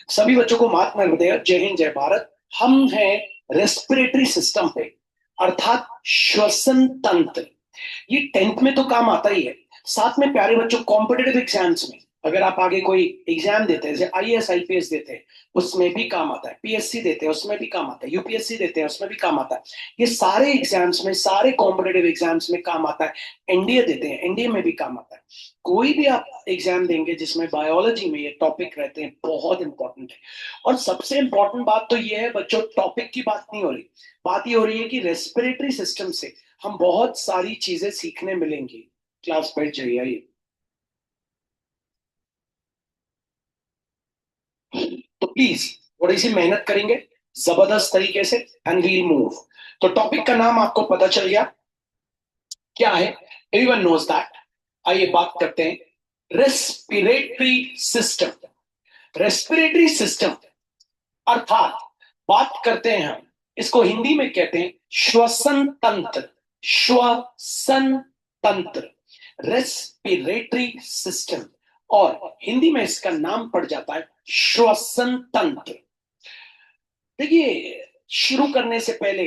सभी बच्चों को मात नमोदय, जय हिंद जय भारत। हम हैं रेस्पिरेटरी सिस्टम पे, अर्थात श्वसन तंत्र। ये 10th में तो काम आता ही है। साथ में प्यारे बच्चों, कॉम्पिटेटिव एग्जाम्स में अगर आप आगे कोई एग्जाम देते हैं, जैसे आईएएस आईपीएस देते हैं, उसमें भी काम आता है। पीएससी देते हैं, उसमें भी काम आता है। यूपीएससी देते हैं, उसमें भी काम आता है। ये सारे एग्जाम्स में, सारे कॉम्पिटेटिव एग्जाम्स में काम आता है। एनडीए देते हैं, एनडीए में भी काम आता है। कोई भी आप एग्जाम देंगे जिसमें बायोलॉजी में ये टॉपिक रहते हैं, बहुत इंपॉर्टेंट है। और सबसे इंपॉर्टेंट बात तो ये है बच्चों, टॉपिक की बात नहीं हो रही, बात ये हो रही है कि रेस्पिरेटरी सिस्टम से हम बहुत सारी चीजें सीखने मिलेंगी। क्लास बैठ जाइए, आइए। तो प्लीज थोड़ी सी मेहनत करेंगे जबरदस्त तरीके से, एंड वील मूव। तो टॉपिक का नाम आपको पता चल गया क्या है, एवरीवन नोज दैट। आइए बात करते हैं रेस्पिरेटरी सिस्टम। रेस्पिरेटरी सिस्टम अर्थात बात करते हैं हम, इसको हिंदी में कहते हैं श्वसन तंत्र। श्वसन तंत्र, रेस्पिरेटरी सिस्टम, और हिंदी में इसका नाम पड़ जाता है श्वसन तंत्र। देखिए, शुरू करने से पहले,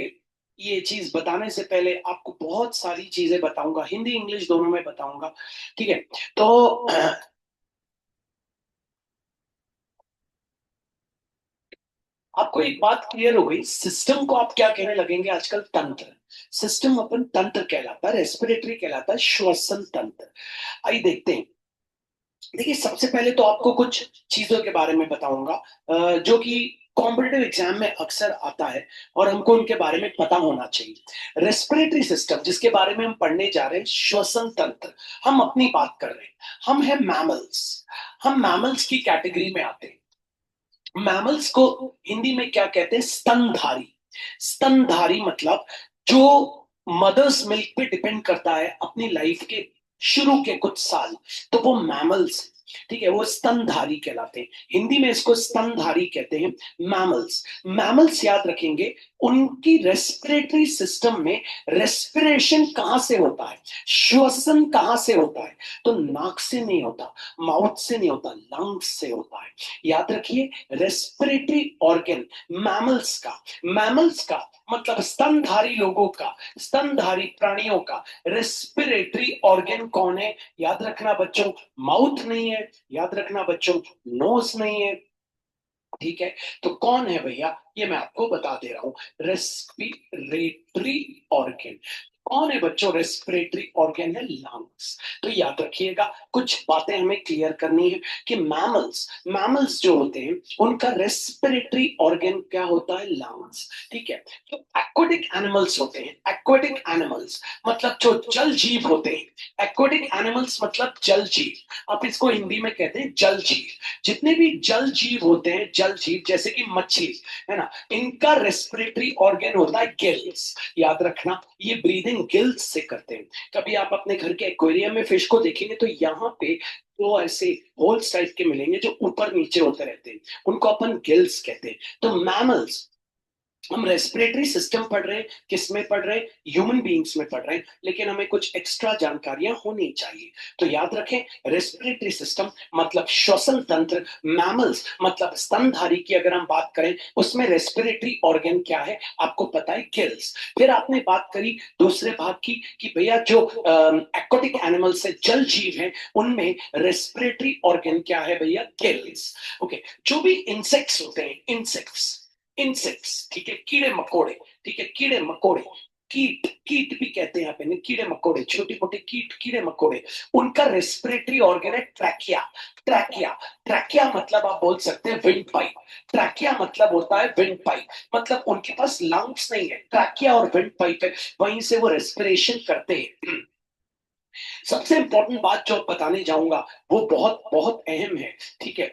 ये चीज बताने से पहले आपको बहुत सारी चीजें बताऊंगा, हिंदी इंग्लिश दोनों में बताऊंगा। ठीक है, तो आपको एक बात क्लियर हो गई, सिस्टम को आप क्या कहने लगेंगे आजकल? तंत्र। सिस्टम अपन तंत्र कहलाता है, रेस्पिरेटरी कहलाता है श्वसन तंत्र। आइए देखते हैं। देखिए, सबसे पहले तो आपको कुछ चीजों के बारे में बताऊंगा जो कि कॉम्पिटेटिव एग्जाम में अक्सर आता है, और हमको उनके बारे में पता होना चाहिए। रेस्पिरेटरी सिस्टम जिसके बारे में हम पढ़ने जा रहे हैं, श्वसन तंत्र, हम अपनी बात कर रहे हैं। हम हैं मैमल्स, हम मैमल्स की कैटेगरी में आते हैं। मैमल्स को हिंदी में क्या कहते हैं? स्तनधारी। स्तनधारी मतलब जो मदर्स मिल्क पे डिपेंड करता है अपनी लाइफ के शुरू के कुछ साल, तो वो मैमल्स, ठीक है, वो स्तनधारी कहलाते हैं। हिंदी में इसको स्तनधारी कहते हैं, मैमल्स। मैमल्स याद रखेंगे, उनकी रेस्पिरेटरी सिस्टम में रेस्पिरेशन कहां से होता है, श्वसन कहां से होता है? तो नाक से नहीं होता, माउथ से नहीं होता, लंग्स से होता है। याद रखिए, रेस्पिरेटरी ऑर्गन मैमल्स का, मैमल्स का मतलब स्तनधारी लोगों का, स्तनधारी प्राणियों का रेस्पिरेटरी ऑर्गन कौन है? याद रखना बच्चों, माउथ नहीं है, याद रखना बच्चों, नोज नहीं है। ठीक है, तो कौन है भैया? ये मैं आपको बता दे रहा हूं, रेस्पिरेटरी ऑर्गन। कौन है बच्चों? रेस्पिरेटरी ऑर्गन है लंग्स। तो याद रखिएगा, कुछ बातें हमें क्लियर करनी है कि मैमल्स, मैमल्स जो होते हैं उनका रेस्पिरेटरी ऑर्गन क्या होता है? लंग्स। ठीक है, तो एक्वाटिक एनिमल्स होते हैं, एक्वाटिक एनिमल्स मतलब जो जल जीव होते हैं। एक्वाटिक एनिमल्स मतलब जल जीव, आप इसको हिंदी में कहते हैं जल जीव। जितने भी जल जीव होते हैं, जल जीव जैसे कि मछली है ना, इनका रेस्पिरेटरी ऑर्गन होता है गिल्स। याद रखना, ये ब्रीदिंग गिल्स से करते हैं। कभी आप अपने घर के एक्वेरियम में फिश को देखेंगे तो यहाँ पे तो ऐसे होल्स टाइप के मिलेंगे जो ऊपर नीचे होते रहते हैं, उनको अपन गिल्स कहते हैं। तो मैमल्स, हम रेस्पिरेटरी सिस्टम पढ़ रहे हैं, किस में पढ़ रहे हैं? ह्यूमन बीइंग्स में पढ़ रहे हैं, लेकिन हमें कुछ एक्स्ट्रा जानकारियां होनी चाहिए। तो याद रखें, रेस्पिरेटरी सिस्टम मतलब श्वसन तंत्र, मैमल्स मतलब स्तनधारी की अगर हम बात करें, उसमें रेस्पिरेटरी ऑर्गन क्या है? आपको पता है, गिल्स। फिर आपने बात करी दूसरे भाग की कि भैया जो एक्वाटिक एनिमल्स है, जल जीव हैं, उनमें रेस्पिरेटरी ऑर्गन क्या है भैया? गिल्स। ओके, जो भी इंसेक्ट्स होते हैं, इंसेक्ट्स, इंसेक्ट्स, ठीक है, कीड़े मकोड़े, ठीक है, कीड़े मकोड़े, कीट, कीट भी कहते हैं आप इन्हें, कीड़े मकोड़े, छोटे मोटे कीट, कीड़े मकोड़े, उनका रेस्पिरेटरी ऑर्गन है ट्रैकिया। ट्रैकिया, ट्रैकिया मतलब आप बोल सकते हैं विंड पाइप। ट्रैकिया मतलब होता है विंड पाइप, मतलब उनके पास लंग्स नहीं है, ट्रैकिया और विंड पाइप है, वहीं से वो रेस्पिरेशन करते हैं। सबसे इंपॉर्टेंट बात जो बताने जाऊंगा वो बहुत बहुत अहम है। ठीक है,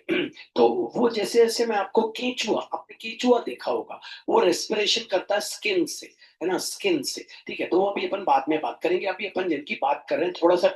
तो वो जैसे जैसे मैं आपको, केंचुआ, आपने केंचुआ देखा होगा, वो रेस्पिरेशन करता है स्किन से। है ना, स्किन से, ठीक है। तो वो अभी अपन बाद में बात करेंगे। अभी अपन जिनकी बात कर रहे हैं थोड़ा सा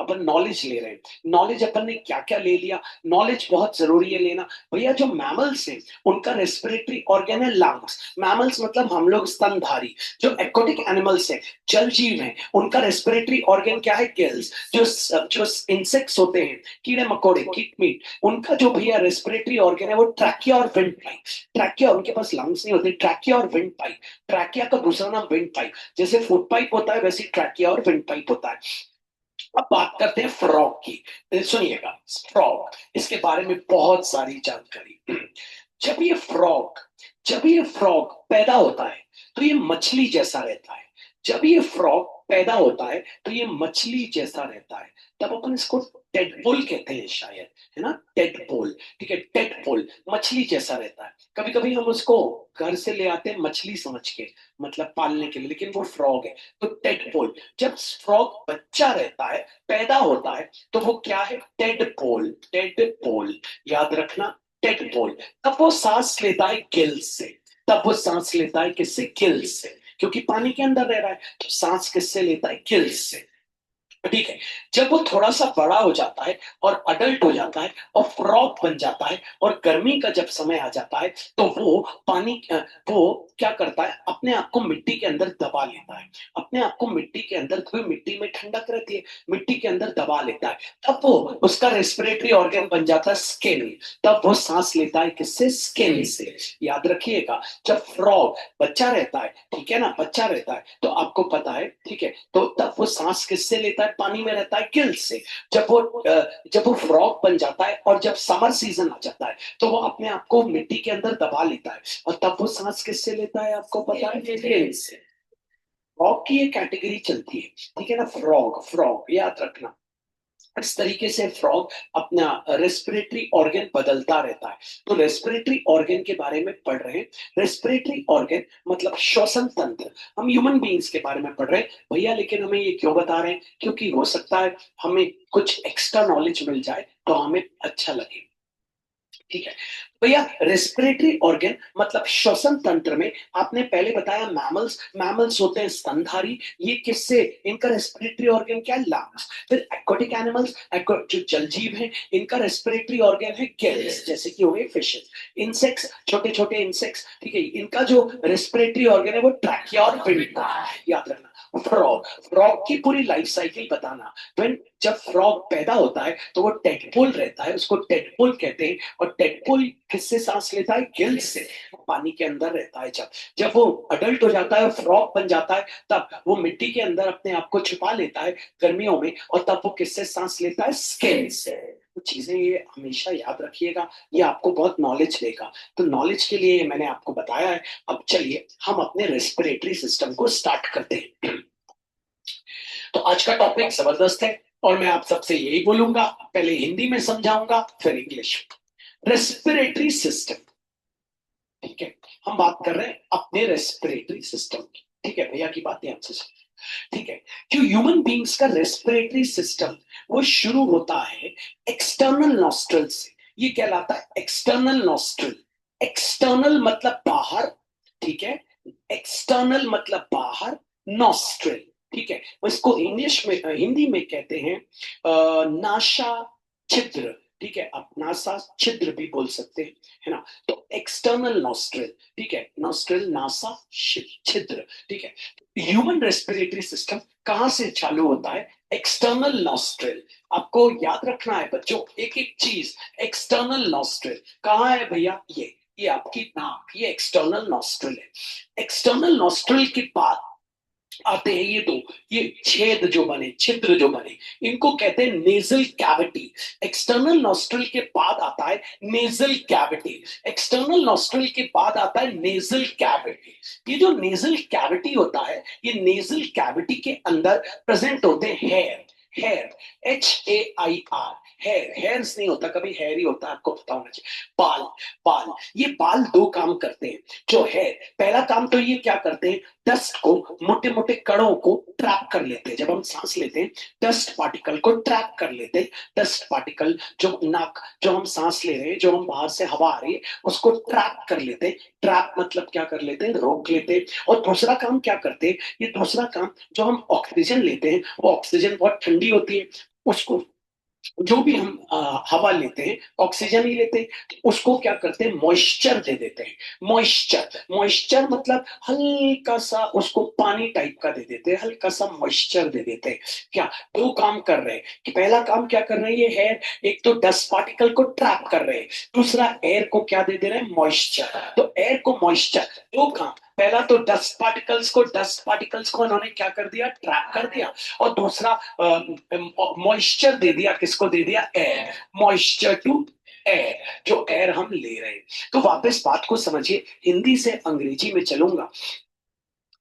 अपन नॉलेज ले रहे हैं। नॉलेज अपन ने क्या क्या ले लिया, नॉलेज बहुत जरूरी है लेना। भैया जो मैमल्स हैं उनका रेस्पिरेटरी ऑर्गन है लंग्स। मैमल्स मतलब हम लोग स्तनधारी। जो एक्वाटिक एनिमल्स हैं, जल जीव हैं, उनका रेस्पिरेटरी ऑर्गन क्या है, गिल्स। जो इंसेक्ट्स होते हैं, कीड़े मकोड़े, कीट मीट, उनका जो भैया रेस्पिरेटरी ऑर्गन है वो ट्रैकिया और विंड पाइप। ट्रैकिया, उनके पास लंग्स नहीं होते, ट्रैकिया और विंड पाइप। ट्रैकिया का दूसरा नाम विंड पाइप। जैसे फुट पाइप होता है वैसे ट्रैकिया और विंड पाइप होता है। अब बात करते हैं फ्रॉग की। सुनिएगा, फ्रॉग, इसके बारे में बहुत सारी जानकारी। जब ये फ्रॉग जब ये फ्रॉग पैदा होता है तो ये मछली जैसा रहता है। जब ये फ्रॉग पैदा होता है तो ये मछली जैसा रहता है। तब अपन इसको टेडपोल कहते हैं शायद, है ना, टेडपोल। ठीक है, टेडपोल मछली जैसा रहता है। कभी कभी हम उसको घर से ले आते हैं मछली समझ के, मतलब पालने के लिए, लेकिन वो फ्रॉग है। तो टेडपोल। जब फ्रॉग बच्चा रहता है, पैदा होता है, तो वो क्या है, टेडपोल। टेडपोल याद रखना, टेडपोल। तब वो सांस लेता है गिल से। तब वो सांस लेता है किससे, गिल से, क्योंकि पानी के अंदर रह रहा है। तो सांस किससे लेता है, गिल से। ठीक है। जब वो थोड़ा सा बड़ा हो जाता है और अडल्ट हो जाता है और फ्रॉग बन जाता है, और गर्मी का जब समय आ जाता है, तो वो वो क्या करता है, अपने आप को मिट्टी के अंदर दबा लेता है। अपने आप को मिट्टी के अंदर, क्योंकि मिट्टी में ठंडक रहती है, मिट्टी के अंदर दबा लेता है। तब वो, उसका रेस्पिरेटरी ऑर्गन बन जाता है स्किन। तब वो सांस लेता है किससे, स्किन से। याद रखिएगा, जब फ्रॉग बच्चा रहता है, ठीक है ना, बच्चा रहता है, तो आपको पता है, ठीक है, तो तब वो सांस किससे लेता है, पानी में रहता है, गिल्स से। जब वो फ्रॉग बन जाता है और जब समर सीजन आ जाता है, तो वो अपने आप को मिट्टी के अंदर दबा लेता है, और तब वो सांस किससे लेता है, आपको पता है, गिल्स से। फ्रॉग की ये कैटेगरी चलती है, ठीक है ना, फ्रॉग, फ्रॉग याद रखना। इस तरीके से फ्रॉग अपना रेस्पिरेटरी ऑर्गन बदलता रहता है। तो रेस्पिरेटरी ऑर्गन के बारे में पढ़ रहे हैं। रेस्पिरेटरी ऑर्गन मतलब श्वसन तंत्र। हम ह्यूमन बीइंग्स के बारे में पढ़ रहे हैं भैया, लेकिन हमें ये क्यों बता रहे हैं, क्योंकि हो सकता है हमें कुछ एक्स्ट्रा नॉलेज मिल जाए तो हमें अच्छा लगे। ठीक है भैया, रेस्पिरेटरी ऑर्गन मतलब श्वसन तंत्र में आपने पहले बताया मैमल्स। मैमल्स होते हैं स्तनधारी। ये किससे, इनका रेस्पिरेटरी ऑर्गन क्या है, लंग्स। फिर एक्वाटिक एनिमल्स, जो जल जीव हैं, इनका रेस्पिरेटरी ऑर्गन है गिल्स, जैसे कि हो गए फिशेस। इंसेक्ट्स, छोटे छोटे इंसेक्ट्स, ठीक है, इनका जो रेस्पिरेटरी ऑर्गन है वो ट्रैकिया और पिंटा। याद रखना। फ्रॉग, फ्रॉग की पूरी लाइफ साइकिल बताना। जब फ्रॉग पैदा होता है तो वो टेडपोल रहता है, उसको टेडपोल कहते हैं। और टेडपोल किससे सांस लेता है, गिल्स से। पानी के अंदर रहता है। जब जब वो अडल्ट हो जाता है, फ्रॉग बन जाता है, तब वो मिट्टी के अंदर अपने आप को छुपा लेता है गर्मियों में, और तब वो किससे सांस लेता है, स्किन से। तो चीजें ये हमेशा याद रखिएगा, ये आपको बहुत नॉलेज देगा। तो नॉलेज के लिए मैंने आपको बताया है। अब चलिए हम अपने रेस्पिरेटरी सिस्टम को स्टार्ट करते हैं। तो आज का टॉपिक जबरदस्त है, और मैं आप सबसे यही बोलूंगा, पहले हिंदी में समझाऊंगा फिर इंग्लिश। रेस्पिरेटरी सिस्टम, ठीक है, हम बात कर रहे हैं अपने रेस्पिरेटरी सिस्टम की। ठीक है भैया, की बातें आपसे सुनिए। ठीक है, जो ह्यूमन बींग्स का रेस्पिरेटरी सिस्टम, वो शुरू होता है एक्सटर्नल नॉस्ट्रल से। ये कहलाता है एक्सटर्नल नॉस्ट्रल। एक्सटर्नल मतलब बाहर, ठीक है, एक्सटर्नल मतलब बाहर, नॉस्ट्रल, ठीक है। इसको इंग्लिश में, हिंदी में कहते हैं नासा छिद्र। ठीक है, आप नासा छिद्र भी बोल सकते हैं, है ना। तो एक्सटर्नल नॉस्ट्रल, ठीक है, नॉस्ट्रल, नासा, छिद्र, ठीक है। ह्यूमन रेस्पिरेटरी सिस्टम कहां से चालू होता है, एक्सटर्नल नॉस्ट्रल। आपको याद रखना है बच्चों, एक एक चीज। एक्सटर्नल नॉस्ट्रल कहाँ है भैया, ये आपकी नाक, ये एक्सटर्नल नॉस्ट्रल है। एक्सटर्नल नॉस्ट्रल के बाद आते हैं ये छेद जो बने, छिद्र जो बने, इनको कहते हैं नेजल कैविटी। एक्सटर्नल नॉस्ट्रल के बाद आता है नेजल कैविटी। एक्सटर्नल नॉस्ट्रल के बाद आता है नेजल कैविटी। ये जो नेजल कैविटी होता है, ये नेजल कैविटी के अंदर प्रेजेंट होते हैं hair. Hair, HAIR, hair, hairs नहीं होता, कभी हेयर ही होता, आपको पता होना चाहिए। बाल, बाल, ये बाल दो काम करते हैं। जो है पहला काम तो ये क्या करते हैं, डस्ट को, मोटे मोटे कणों को ट्रैप कर लेते हैं। जब हम सांस लेते हैं डस्ट पार्टिकल को ट्रैप कर लेते हैं। डस्ट पार्टिकल जो नाक, जो हम सांस ले रहे हैं, जो हम बाहर से हवा आ रही है उसको ट्रैप कर लेते हैं। ट्रैप मतलब क्या कर लेते हैं, रोक लेते हैं। और दूसरा काम क्या करते हैं, ये दूसरा काम, जो हम ऑक्सीजन लेते हैं वो ऑक्सीजन बहुत ठंडी होती है, उसको, जो भी हम हवा लेते हैं ऑक्सीजन ही लेते हैं, तो उसको क्या करते हैं, मॉइस्चर दे देते हैं। मॉइस्चर, मॉइस्चर मतलब हल्का सा उसको पानी टाइप का दे देते हैं, हल्का सा मॉइस्चर दे देते हैं। क्या, दो काम कर रहे हैं कि पहला काम क्या कर रहे हैं ये हेयर, एक तो डस्ट पार्टिकल को ट्रैप कर रहे हैं, दूसरा एयर को क्या दे दे रहे हैं, मॉइस्चर। तो एयर को मॉइस्चर, दो काम, पहला तो डस्ट पार्टिकल्स को उन्होंने क्या कर दिया, ट्रैप कर दिया, और दूसरा मॉइस्चर दे दिया, किसको दे दिया, एयर, मॉइस्चर टू एयर, जो एयर हम ले रहे हैं। तो वापस बात को समझिए, हिंदी से अंग्रेजी में चलूंगा।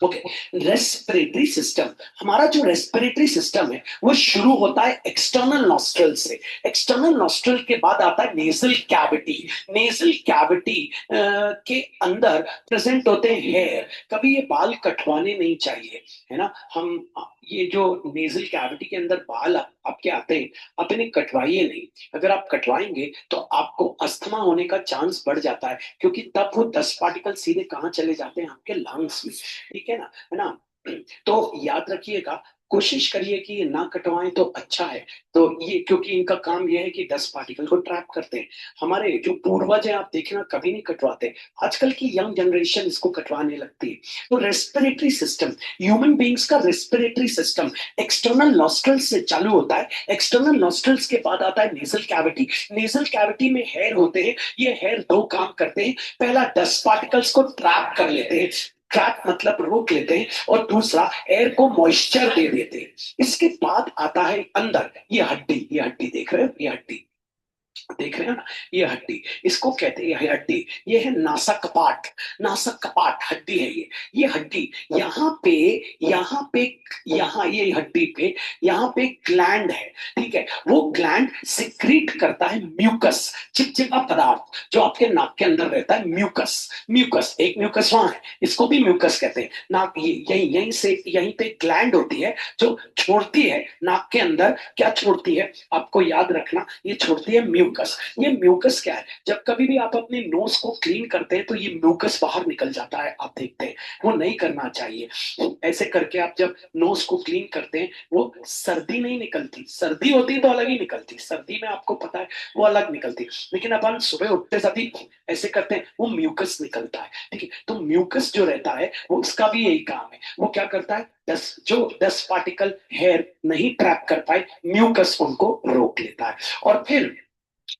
ओके, रेस्पिरेटरी सिस्टम, हमारा जो रेस्पिरेटरी सिस्टम है वो शुरू होता है एक्सटर्नल नॉस्ट्रल से। एक्सटर्नल नॉस्ट्रल के बाद आता है नेजल कैविटी। नेजल कैविटी के अंदर प्रेजेंट होते हैं हेयर। कभी ये बाल कटवाने नहीं चाहिए, है ना। हम ये जो नेजल कैविटी के अंदर बाल आपके आते हैं, आप इन्हें कटवाइए नहीं। अगर आप कटवाएंगे तो आपको अस्थमा होने का चांस बढ़ जाता है, क्योंकि तब वो डस्ट पार्टिकल सीधे कहाँ चले जाते हैं, आपके लंग्स में। ठीक है ना। तो याद रखिएगा, कोशिश करिए कि ये ना कटवाएं तो अच्छा है। तो ये, क्योंकि इनका काम ये है कि डस्ट पार्टिकल को ट्रैप करते हैं। हमारे जो पूर्वज हैं आप देखना कभी नहीं कटवाते, आजकल की यंग जनरेशन इसको कटवाने लगती है। तो रेस्पिरेटरी सिस्टम, ह्यूमन बींग्स का रेस्पिरेटरी सिस्टम एक्सटर्नल नॉस्ट्रल्स से चालू होता है। एक्सटर्नल नॉस्ट्रल्स के बाद आता है नेजल कैविटी। नेजल कैविटी में हेयर होते हैं, ये हेयर दो काम करते हैं, पहला डस्ट पार्टिकल्स को ट्रैप कर लेते हैं, ट्रैप मतलब रोक लेते हैं, और दूसरा एयर को मॉइस्चर दे देते हैं। इसके बाद आता है अंदर ये हड्डी, ये हड्डी देख रहे हो, ये हड्डी देख रहे हो ना, ये हड्डी, इसको कहते हैं, ये हड्डी, ये है नासा कपाट। नासा कपाट हड्डी है ये हड्डी, यहाँ पे, यहाँ पे, यहाँ ये हड्डी पे, यहाँ पे ग्लैंड है। ठीक है, वो ग्लैंड सिक्रीट करता है म्यूकस, चिपचिपा पदार्थ जो आपके नाक के अंदर रहता है, म्यूकस। म्यूकस, एक म्यूकस वहां है, इसको भी म्यूकस कहते हैं। नाक, ये यहीं यहीं से, यहीं पे ग्लैंड होती है जो छोड़ती है नाक के अंदर, क्या छोड़ती है, आपको याद रखना, ये छोड़ती है म्यूकस। ये म्यूकस क्या है, जब कभी भी आप अपने नोज को क्लीन करते हैं तो ये म्यूकस बाहर निकल जाता है, आप देखते हैं, वो नहीं करना चाहिए। ऐसे करके आप जब नोज को क्लीन करते हैं, वो सर्दी नहीं निकलती, सर्दी होती तो अलग ही निकलती, सर्दी में आपको पता है वो अलग निकलती, लेकिन अब हम सुबह उठते साथ ही ऐसे करते हैं, वो म्यूकस निकलता है। ठीक है, तो म्यूकस जो रहता है वो, उसका भी यही काम है, वो क्या करता है, जो 10 पार्टिकल हेयर नहीं ट्रैप कर पाए, म्यूकस उनको रोक लेता है, और फिर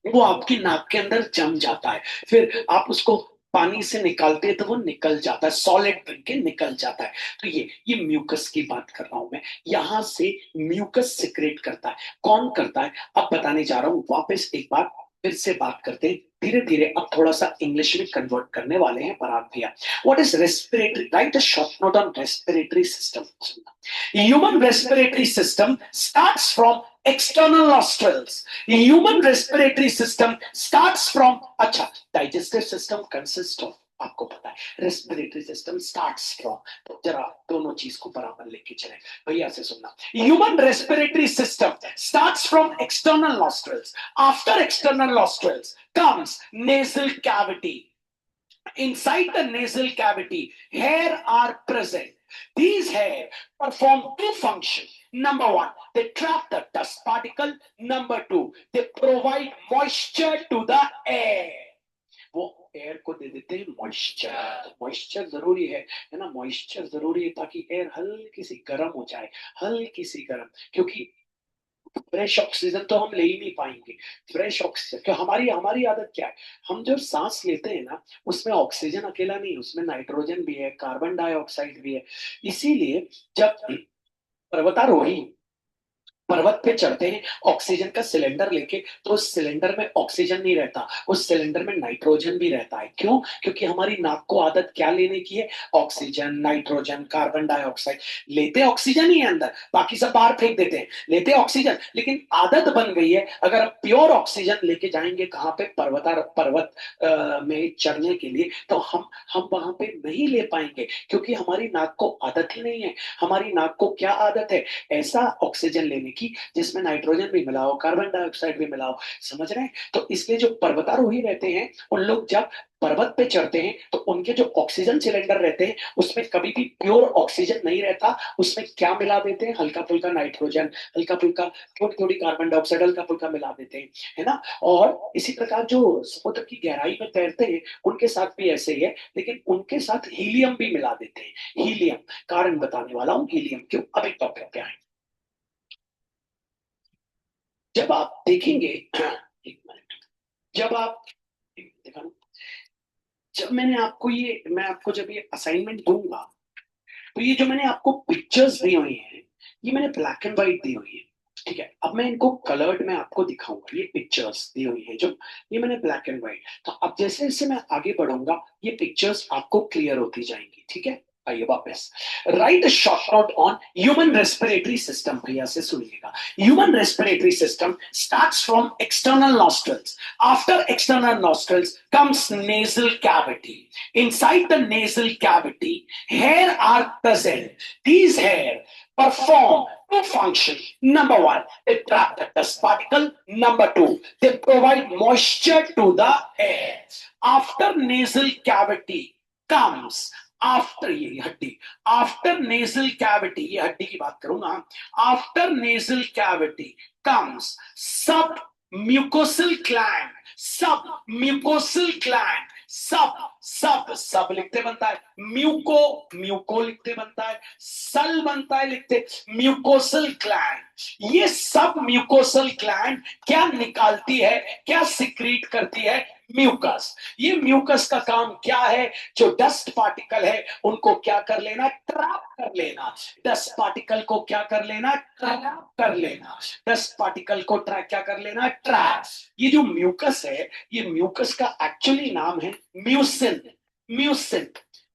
वो आपकी नाक के अंदर जम जाता है। फिर आप उसको पानी से निकालते हैं तो वो निकल जाता है, सॉलिड बन के निकल जाता है। तो ये म्यूकस की बात कर रहा हूं मैं, यहां से म्यूकस सिक्रेट करता है। कौन करता है, अब बताने जा रहा हूं। वापस एक बार फिर से बात करते हैं, धीरे धीरे अब थोड़ा सा इंग्लिश में कन्वर्ट करने वाले हैं पराग भैया। What is respiratory, right a short note on respiratory system. Human respiratory system starts from external nostrils. Human respiratory system starts from, अच्छा, digestive system consists of, आपको पता है, रेस्पिरेटरी सिस्टम स्टार्ट्स फ्रॉम, तो जरा दोनों चीज को बराबर लेके चले, भैया से सुनना। Human respiratory system starts from external nostrils, after external nostrils comes nasal cavity. Inside the nasal cavity, hair are present. These hair perform two functions. Number one, they trap the dust particle. Number two, they provide moisture to the air. वो air को दे देते हैं moisture. Moisture जरूरी है ना, moisture जरूरी है ताकि एयर हल्की सी गर्म हो जाए, हल्की सी गर्म, क्योंकि फ्रेश ऑक्सीजन तो हम ले ही नहीं पाएंगे। फ्रेश ऑक्सीजन, क्यों, हमारी हमारी आदत क्या है, हम जो सांस लेते हैं ना, उसमें ऑक्सीजन अकेला नहीं, उसमें नाइट्रोजन भी है, कार्बन डाइऑक्साइड भी है। इसीलिए जब पर्वतारोही पर्वत पे चढ़ते हैं ऑक्सीजन का सिलेंडर लेके, तो उस सिलेंडर में ऑक्सीजन नहीं रहता, उस सिलेंडर में नाइट्रोजन भी रहता है। क्यों? क्योंकि हमारी नाक को आदत क्या लेने की है? Oxygen, nitrogen, carbon dioxide. लेते ऑक्सीजन ही है अंदर, बाकी सब बाहर फेंक देते हैं। लेते ऑक्सीजन, लेकिन आदत बन गई है। अगर आप प्योर ऑक्सीजन लेके जाएंगे कहाँ पे? पर्वत में चढ़ने के लिए, तो हम वहां पे नहीं ले पाएंगे, क्योंकि हमारी नाक को आदत ही नहीं है। हमारी नाक को क्या आदत है? ऐसा ऑक्सीजन लेने की जिसमें नाइट्रोजन भी मिला हो, कार्बन डाइऑक्साइड भी मिला हो। समझ रहे हैं? तो इसलिए जो पर्वतारोही रहते हैं, उन लोग जब पर्वत पे चढ़ते हैं तो उनके जो ऑक्सीजन सिलेंडर रहते हैं उसमें कभी भी प्योर ऑक्सीजन नहीं रहता। उसमें क्या मिला देते हैं? हल्का फुल्का नाइट्रोजन, हल्का फुल्का, थोड़ी थोड़ी कार्बन डाइऑक्साइड हल्का फुल्का मिला देते हैं, है ना। और इसी प्रकार जो समुद्र की गहराई में तैरते हैं उनके साथ भी ऐसे ही है, लेकिन उनके साथ हीलियम भी मिला देते हैं। हीलियम, कारण बताने वाला हूं हीलियम क्यों। अब एक टॉपिक पे आए। जब आप देखेंगे एक मिनट, जब आप देखा ना, जब मैं आपको जब ये असाइनमेंट दूंगा, तो ये जो मैंने आपको पिक्चर्स दी हुई हैं, ये मैंने ब्लैक एंड व्हाइट दी हुई है। ठीक है, अब मैं इनको कलर्ड में आपको दिखाऊंगा। ये पिक्चर्स दी हुई हैं जो, ये मैंने ब्लैक एंड व्हाइट। तो अब जैसे जैसे मैं आगे बढ़ूंगा ये पिक्चर्स आपको क्लियर होती जाएंगी। ठीक है, आइए वापस। Right short note on human respiratory system. भैया से सुनिएगा। Human respiratory system starts from external nostrils. After external nostrils comes nasal cavity. Inside the nasal cavity, hair are present. These hair perform two functions. Number one, they trap the dust particle. Number two, they provide moisture to the air. After nasal cavity comes, after ये हड्डी, after nasal cavity, ये हड्डी की बात करूंगा। After nasal cavity comes सब mucosal gland. सब mucosal gland, सब सब सब लिखते बनता है, म्यूको म्यूको लिखते बनता है, सल बनता है लिखते म्यूकोसल ग्लैंड। ये सब म्यूकोसल ग्लैंड क्या निकालती है, क्या सिक्रीट करती है? म्यूकस। ये म्यूकस का काम क्या है? जो डस्ट पार्टिकल है उनको क्या कर लेना? ट्रैप कर लेना। डस्ट पार्टिकल को क्या कर लेना? ट्रैप कर लेना। डस्ट पार्टिकल को ट्रैप क्या कर लेना? ट्रैप। ये जो म्यूकस है, ये म्यूकस का एक्चुअली नाम है म्यूसिन। म्यूसिन,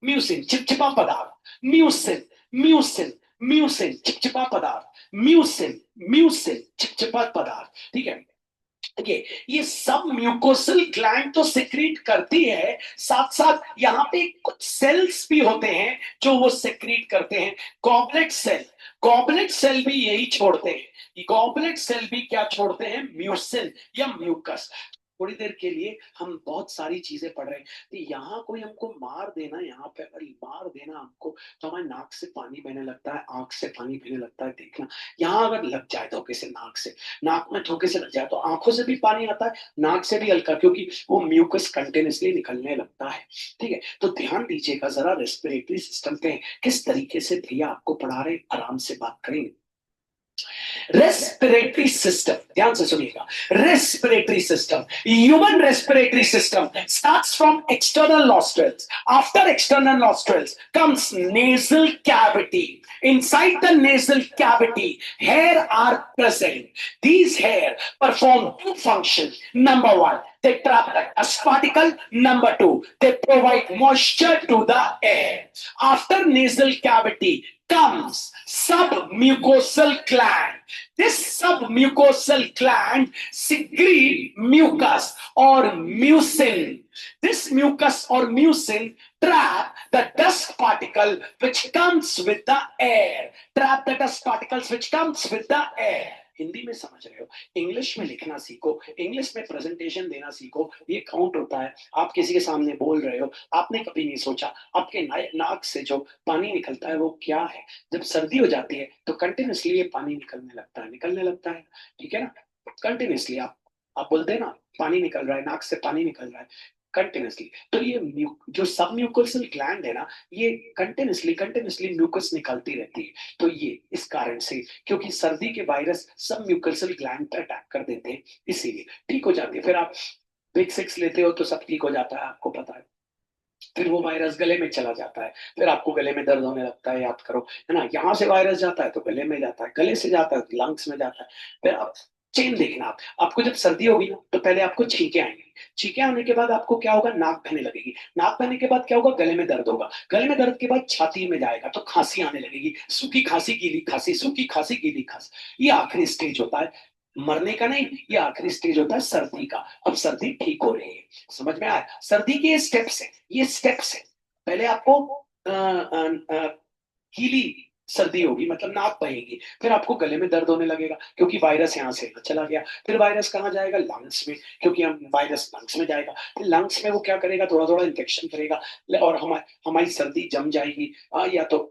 म्यूसिन चिपचिपा पदार्थ। म्यूसिन, म्यूसिन, म्यूसिन चिपचिपा पदार्थ। म्यूसिन, म्यूसिन चिपचिपा पदार्थ। ठीक है, देखिए ये सब म्यूकोसल ग्लैंड तो सिक्रीट करती है, साथ साथ यहाँ पे कुछ सेल्स भी होते हैं जो वो सिक्रीट करते हैं। गॉबलेट सेल, गॉबलेट सेल भी यही छोड़ते हैं। गॉबलेट सेल भी क्या छोड़ते हैं? म्यूसिन या म्यूकस। थोड़ी देर के लिए हम बहुत सारी चीजें पढ़ रहे हैं, तो यहाँ कोई हमको मार देना, यहाँ पे अगर मार देना हमको, तो हमारे नाक से पानी बहने लगता है, आंख से पानी बहने लगता है। देखना, यहाँ अगर लग जाए धोखे से नाक से, नाक में धोखे से लग जाए तो आंखों से भी पानी आता है, नाक से भी हल्का, क्योंकि वो म्यूकस कंटिन्यूसली निकलने लगता है। ठीक है, तो ध्यान दीजिएगा जरा रेस्पिरेटरी सिस्टम पे किस तरीके से भैया आपको पढ़ा रहे, आराम से बात करेंगे। रेस्पिरेटरी सिस्टम, ध्यान से सुनिएगा। Respiratory system, human respiratory system starts from external nostrils. After external nostrils comes nasal cavity. Inside the nasal cavity, hair are present. These hair perform two functions. Number one, they trap the dust particle. Number two, they provide moisture to the air. After nasal cavity comes submucosal gland. This submucosal gland secrete mucus or mucin. This mucus or mucin trap the dust particle which comes with the air. Trap the dust particles which comes with the air. Hindi में समझ रहे हो, English में लिखना सीखो, English में presentation देना सीखो। ये काउंट होता है। आप किसी के सामने बोल रहे हो, आपने कभी नहीं सोचा आपके नाक से जो पानी निकलता है वो क्या है। जब सर्दी हो जाती है तो कंटिन्यूसली ये पानी निकलने लगता है, निकलने लगता है। ठीक है ना, कंटिन्यूसली आप बोलते हैं ना, पानी निकल रहा है, नाक से पानी निकल रहा है कंटिन्यूसली। तो ये जो सब म्यूकोसल ग्लैंड है ना, ये कंटिन्यूसली कंटिन्यूसली म्यूकस निकलती रहती है। तो ये इस कारण से, क्योंकि सर्दी के वायरस सब म्यूकोसल ग्लैंड पर अटैक कर देते हैं, इसीलिए ठीक हो जाती है। फिर आप विक्स सिक्स लेते हो तो सब ठीक हो जाता है, आपको पता है। फिर वो वायरस गले में चला जाता है, फिर आपको गले में दर्द होने लगता है, याद करो, है ना। यहाँ से वायरस जाता है तो गले में जाता है, गले से जाता है तो लंग्स में जाता है। फिर आप चेन देखना, आप आपको जब सर्दी होगी ना तो पहले आपको छींके आएंगे, छींके आने के बाद आपको क्या होगा, नाक बहने लगेगी, नाक बहने के बाद क्या होगा, गले में दर्द होगा, गले में दर्द के बाद छाती में जाएगा तो खांसी आने लगेगी, सूखी खांसी गीली खांसी, सूखी खांसी गीली खांसी। ये आखिरी स्टेज होता है, मरने का नहीं, ये आखिरी स्टेज होता है सर्दी का। अब सर्दी ठीक हो रही है, समझ में आया। सर्दी के स्टेप्स है, ये स्टेप्स है। पहले आपको गीली सर्दी होगी, मतलब नाक बहेगी, फिर आपको गले में दर्द होने लगेगा क्योंकि वायरस यहाँ से चला गया, फिर वायरस कहाँ जाएगा, लंग्स में, क्योंकि हम वायरस लंग्स में जाएगा, फिर लंग्स में वो क्या करेगा, थोड़ा थोड़ा इन्फेक्शन करेगा और हमारी सर्दी जम जाएगी, या तो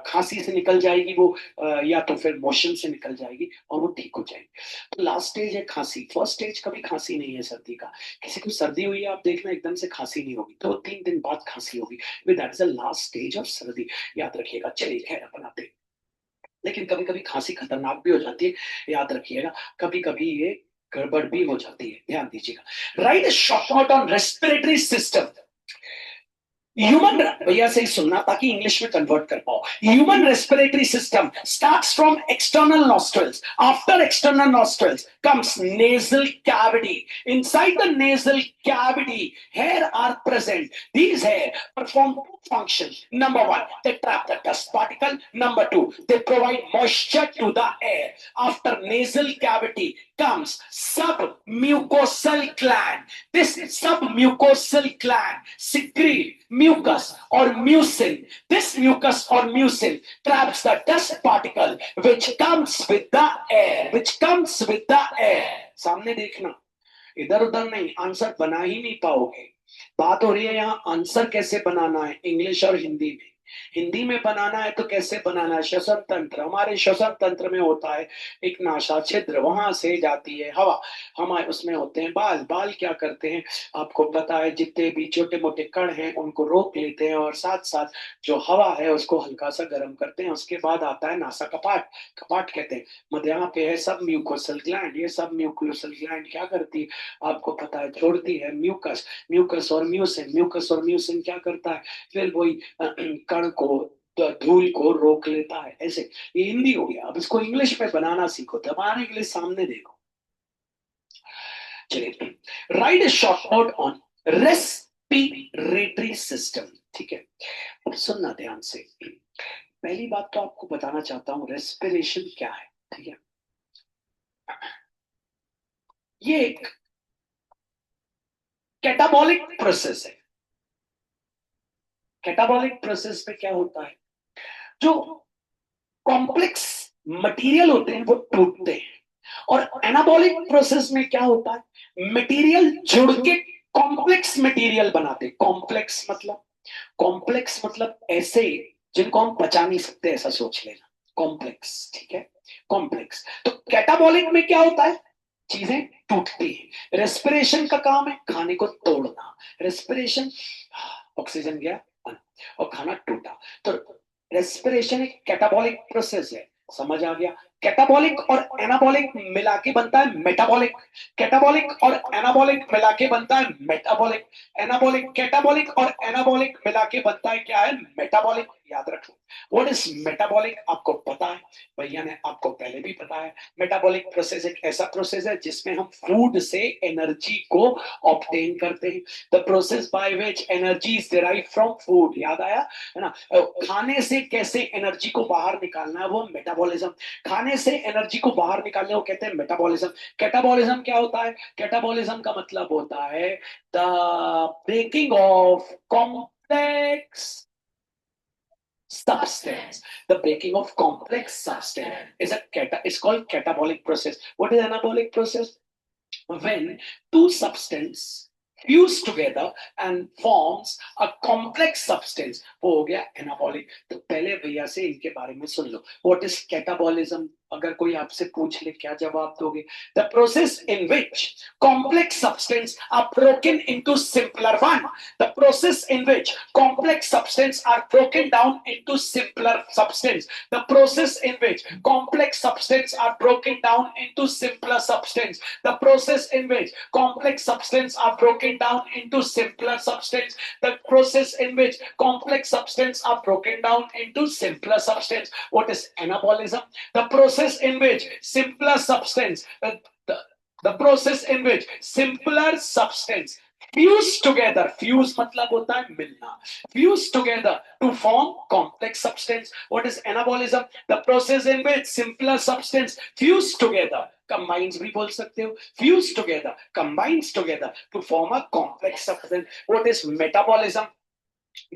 खांसी से निकल जाएगी वो, या तो फिर मोशन से निकल जाएगी और वो ठीक हो जाएगी। तो लास्ट स्टेज है खांसी, फर्स्ट स्टेज कभी खांसी नहीं है सर्दी का। किसी को सर्दी हुई है, आप देखना एकदम से खांसी नहीं होगी, 2-3 दिन बाद खांसी होगी, that is the last stage of सर्दी, याद रखिएगा। चलिए खैर अपन आते हैं। लेकिन कभी कभी खांसी खतरनाक भी हो जाती है, याद रखिएगा, कभी कभी ये गड़बड़ भी हो जाती है, ध्यान दीजिएगा। Right short note on respiratory system. Human, भैया से ही सुनना ताकि इंग्लिश में कन्वर्ट कर पाओ। Human respiratory system starts from external nostrils, after external nostrils comes nasal cavity. Inside the nasal cavity, hair are present. These hair perform two functions. Number one, they trap the dust particle. Number two, they provide moisture to the air. After nasal cavity comes submucosal gland. This submucosal gland secrete mucus or mucin. This mucus or mucin traps the dust particle which comes with the air. Which comes with the air. सामने देखना, इधर उधर नहीं, answer बना ही नहीं पाओगे। बात हो रही है यहाँ आंसर कैसे बनाना है, इंग्लिश और हिंदी में। हिंदी में बनाना है तो कैसे बनाना है, श्वसन तंत्र, हमारे श्वसन तंत्र में होता है एक नासा छिद्र, वहां से जाती है हवा, हमारे उसमें होते हैं बाल, बाल क्या करते हैं आपको पता है, जितने भी छोटे मोटे कण हैं उनको रोक लेते हैं और साथ साथ जो हवा है उसको हल्का सा गर्म करते हैं। उसके बाद आता है नासा कपाट, कपाट कहते हैं, मतलब यहाँ पे है सब म्यूकोसल ग्लैंड। ये सब म्यूकोसल ग्लैंड क्या करती है आपको पता है, छोड़ती है म्यूकस, म्यूकस और म्यूसिन, म्यूकस और म्यूसिन क्या करता है, फिर वही कण को, धूल को रोक लेता है। ऐसे ये हिंदी हो गया, अब इसको इंग्लिश में बनाना सीखो, दबाने के लिए सामने देखो। चलिए, right short note on respiratory system, ठीक है। अब सुनना ध्यान से, पहली बात तो आपको बताना चाहता हूं रेस्पिरेशन क्या है, ठीक है। ये एक कैटाबॉलिक प्रोसेस है। कैटाबॉलिक प्रोसेस में क्या होता है, जो कॉम्प्लेक्स मटेरियल होते हैं वो टूटते हैं, और एनाबॉलिक प्रोसेस में क्या होता है, मटेरियल जुड़ के कॉम्प्लेक्स मटेरियल बनाते हैं। कॉम्प्लेक्स मतलब ऐसे जिनको हम पचा नहीं सकते, ऐसा सोच लेना, कॉम्प्लेक्स, ठीक है, कॉम्प्लेक्स। तो कैटाबॉलिक में क्या होता है, चीजें टूटती हैं। रेस्पिरेशन का काम है खाने को तोड़ना, रेस्पिरेशन, ऑक्सीजन गया और खाना टूटा, तो रेस्पिरेशन एक कैटाबॉलिक प्रोसेस है, समझ आ गया। कैटाबॉलिक और एनाबॉलिक मिला के बनता है मेटाबॉलिक, कैटाबॉलिक और एनाबॉलिक मिला के बनता है मेटाबॉलिक, एनाबॉलिक, कैटाबॉलिक और एनाबॉलिक मिला के बनता है क्या है, मेटाबॉलिक। याद रखो व्हाट इज मेटाबॉलिक, आपको पता है, भैया ने आपको पहले भी पता है। मेटाबॉलिक प्रोसेस एक ऐसा प्रोसेस है जिसमें हम फूड से एनर्जी को ऑब्टेन करते हैं, the process by which energy is derived from food, याद आया है ना। खाने से कैसे एनर्जी को बाहर निकालना है वो मेटाबॉलिज्म, खाने से एनर्जी को बाहर निकालने को कहते हैं मेटाबॉलिज्म। कैटाबॉलिज्म क्या होता है, कैटाबॉलिज्म का मतलब होता है the breaking of complex substance. The breaking of complex substance is called catabolic process. What is anabolic process? When two substances fuse together and forms a complex substance, वो हो गया anabolic। तो पहले भैया से इनके बारे में सुन लो, what is catabolism, अगर कोई आपसे पूछ ले क्या जवाब दोगे? The process in which complex substance are broken into simpler one. The process in which complex substance are broken down into simpler substance. The process in which complex substance are broken down into simpler substance. The process in which complex substance are broken down into simpler substance. The process in which complex substance are broken down into simpler substance. What is anabolism? The process in which simpler substance, the process in which simpler substance fuse together. Fuse मतलब होता है मिलना. Fuse together to form complex substance. What is anabolism? The process in which simpler substance fuse together. Combines भी बोल सकते हो. Fuse together, combines together to form a complex substance. What is metabolism?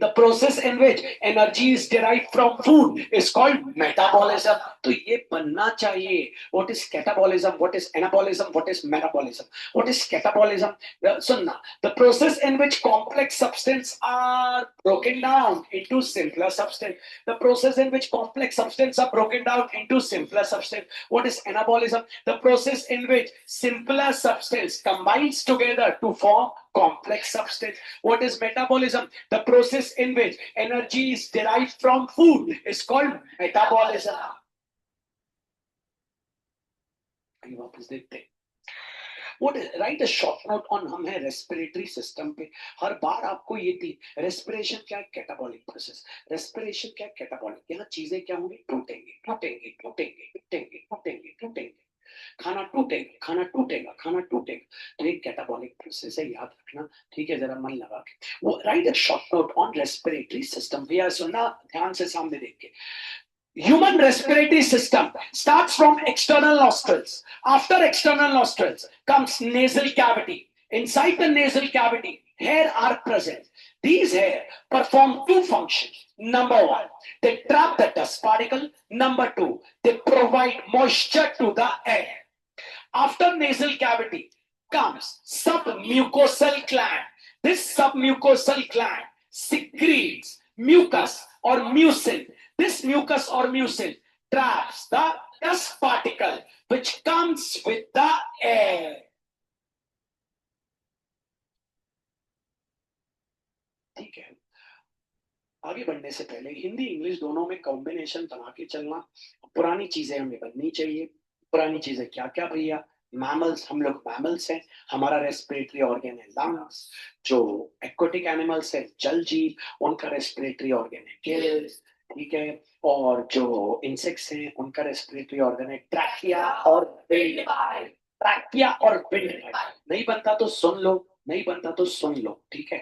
The process in which energy is derived from food is called metabolism. तो ये बनना चाहिए. What is catabolism? What is anabolism? What is metabolism? What is catabolism? सुनना. The process in which complex substances are broken down into simpler substance. The process in which complex substances are broken down into simpler substance. What is anabolism? The process in which simpler substance combines together to form complex substance. What is metabolism? The process in which energy is derived from food is called metabolism. आइए वापस देखते हैं. What is, write a short note on हम है respiratory system पे. हर बार आपको ये थी रेस्पिरेशन क्या है, कैटाबॉलिक प्रोसेस. रेस्पिरेशन क्या है, कैटाबॉलिक. यहाँ चीजें क्या होंगी, टूटेंगे टूटेंगे टूटेंगे टूटेंगे टूटेंगे टूटेंगे. खाना टूटेगा खाना टूटेगा खाना टूटेगा. तो एक कैटाबॉलिक प्रोसेस है, याद रखना. ठीक है, जरा मन लगा के वो right a short note on respiratory system. भैया सुनना ध्यान से, सामने देख के. Human respiratory system starts from external nostrils. After external nostrils comes nasal cavity. Inside the nasal cavity, hair are present. These hair perform two functions. Number one, they trap the dust particle. Number two, they provide moisture to the air. After nasal cavity comes submucosal gland. This submucosal gland secretes mucus or mucin. This mucus or mucin traps the dust particle which comes with the air. ठीक है, आगे बढ़ने से पहले Hindi English दोनों में combination बना के चलना. पुरानी चीजें हमें बननी चाहिए. पुरानी चीजें क्या क्या भैया? मैमल्स, हम लोग मैमल्स हैं. हमारा रेस्पिरेटरी ऑर्गन है लंग्स. जो एक्वेटिक एनिमल्स है जल जीव, उनका रेस्पिरेटरी ऑर्गन है गिल्स. ठीक है, और जो इंसेक्ट्स हैं उनका रेस्पिरेटरी ऑर्गन है ट्रैकिया और विंडपाइप. ट्रैकिया और विंडपाइप. नहीं बनता तो सुन लो, नहीं बनता तो सुन लो. ठीक है,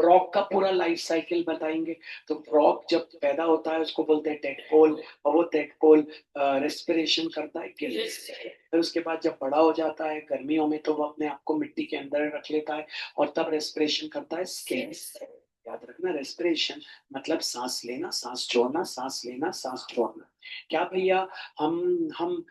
फ्रॉग का पूरा लाइफ साइकिल बताएंगे. तो फ्रॉग जब पैदा होता है उसको बोलते हैं टेडपोल, और वो टेडपोल रेस्पिरेशन करता है गिल्स से. फिर उसके बाद जब बड़ा हो जाता है गर्मियों में तो वो अपने आप को मिट्टी के अंदर रख लेता है और तब रेस्पिरेशन करता है स्किन से. याद रखना, रेस्पिरेशन मतलब सांस लेना, सांस छोड़ना, सांस लेना, सांस छोड़ना. क्या भैया, हम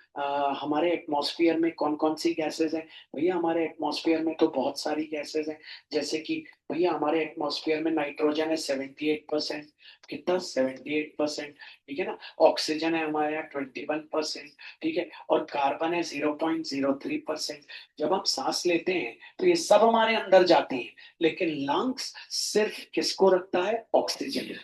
हमारे एटमॉस्फेयर में कौन कौन सी गैसेस हैं? भैया हमारे एटमॉस्फेयर में तो बहुत सारी गैसेस हैं. जैसे कि भैया हमारे एटमॉस्फेयर में नाइट्रोजन है 78%. कितना? 78%. ठीक है ना. ऑक्सीजन है हमारे यहाँ 21%. ठीक है, और कार्बन है 0.03%. जब हम सांस लेते हैं तो ये सब हमारे अंदर जाती है, लेकिन लंग्स सिर्फ किसको रखता है? ऑक्सीजन.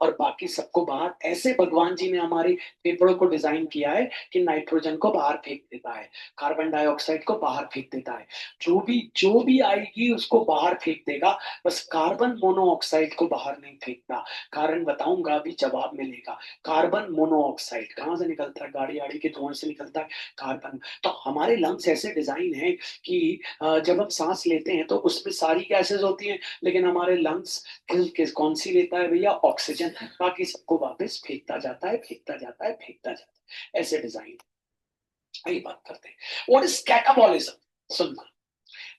और बाकी सबको बाहर. ऐसे भगवान जी ने हमारे फेफड़ों को डिजाइन किया है कि नाइट्रोजन को बाहर फेंक देता है, कार्बन डाइऑक्साइड को बाहर फेंक देता है. जो भी आएगी उसको बाहर फेंक देगा, बस कार्बन मोनोऑक्साइड को बाहर नहीं फेंकता. कारण बताऊंगा, अभी जवाब मिलेगा. कार्बन मोनोऑक्साइड कहां से निकलता है? गाड़ी आड़ी के धुएं से निकलता है कार्बन. तो हमारे लंग्स ऐसे डिजाइन है कि जब हम सांस लेते हैं तो उसमें सारी गैसेस होती हैं, लेकिन हमारे लंग्स कौन सी लेता है भैया? ऑक्सीजन. बाकी सबको वापस फेंकता जाता है, फेंकता जाता है, फेंकता जाता है. ऐसे डिजाइन. आइए बात करते हैं. What is catabolism? सुनना.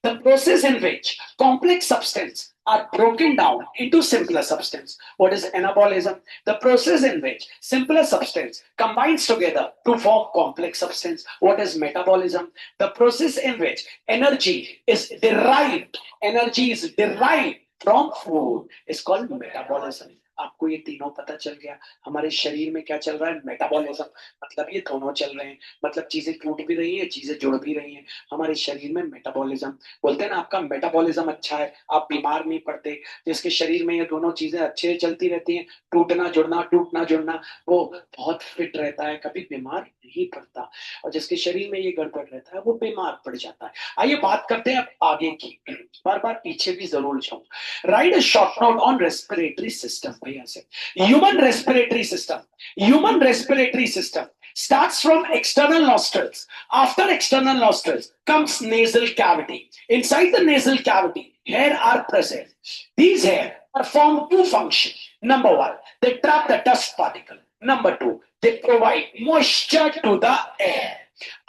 The process in which complex substance are broken down into simpler substance. What is anabolism? The process in which simpler substance combines together to form complex substance. What is metabolism? The process in which energy is derived from food is called metabolism. आपको ये तीनों पता चल गया। हमारे शरीर में क्या चल रहा है, मेटाबॉलिज्म, मतलब ये दोनों चल रहे हैं, मतलब चीजें टूट भी रही हैं, चीजें जुड़ भी रही हैं। हमारे शरीर में मेटाबॉलिज्म, बोलते हैं ना आपका मेटाबॉलिज्म अच्छा है, आप बीमार नहीं पड़ते। जिसके शरीर में ये दोनों चीजें अच्छे चलती रहती हैं, टूटना जुड़ना, वो बहुत फिट रहता है, कभी बीमार नहीं पड़ता। और जिसके शरीर में ये गड़बड़ रहता है वो बीमार पड़ जाता है। आइए बात करते हैं अब आगे की, बार बार पीछे भी जरूर जाऊं। Right a short note on respiratory system भैया से। Human respiratory system starts from external nostrils. After external nostrils comes nasal cavity. Inside the nasal cavity, hair are present. These hair perform two functions. Number one, they trap the dust particle. Number two, they provide moisture to the air.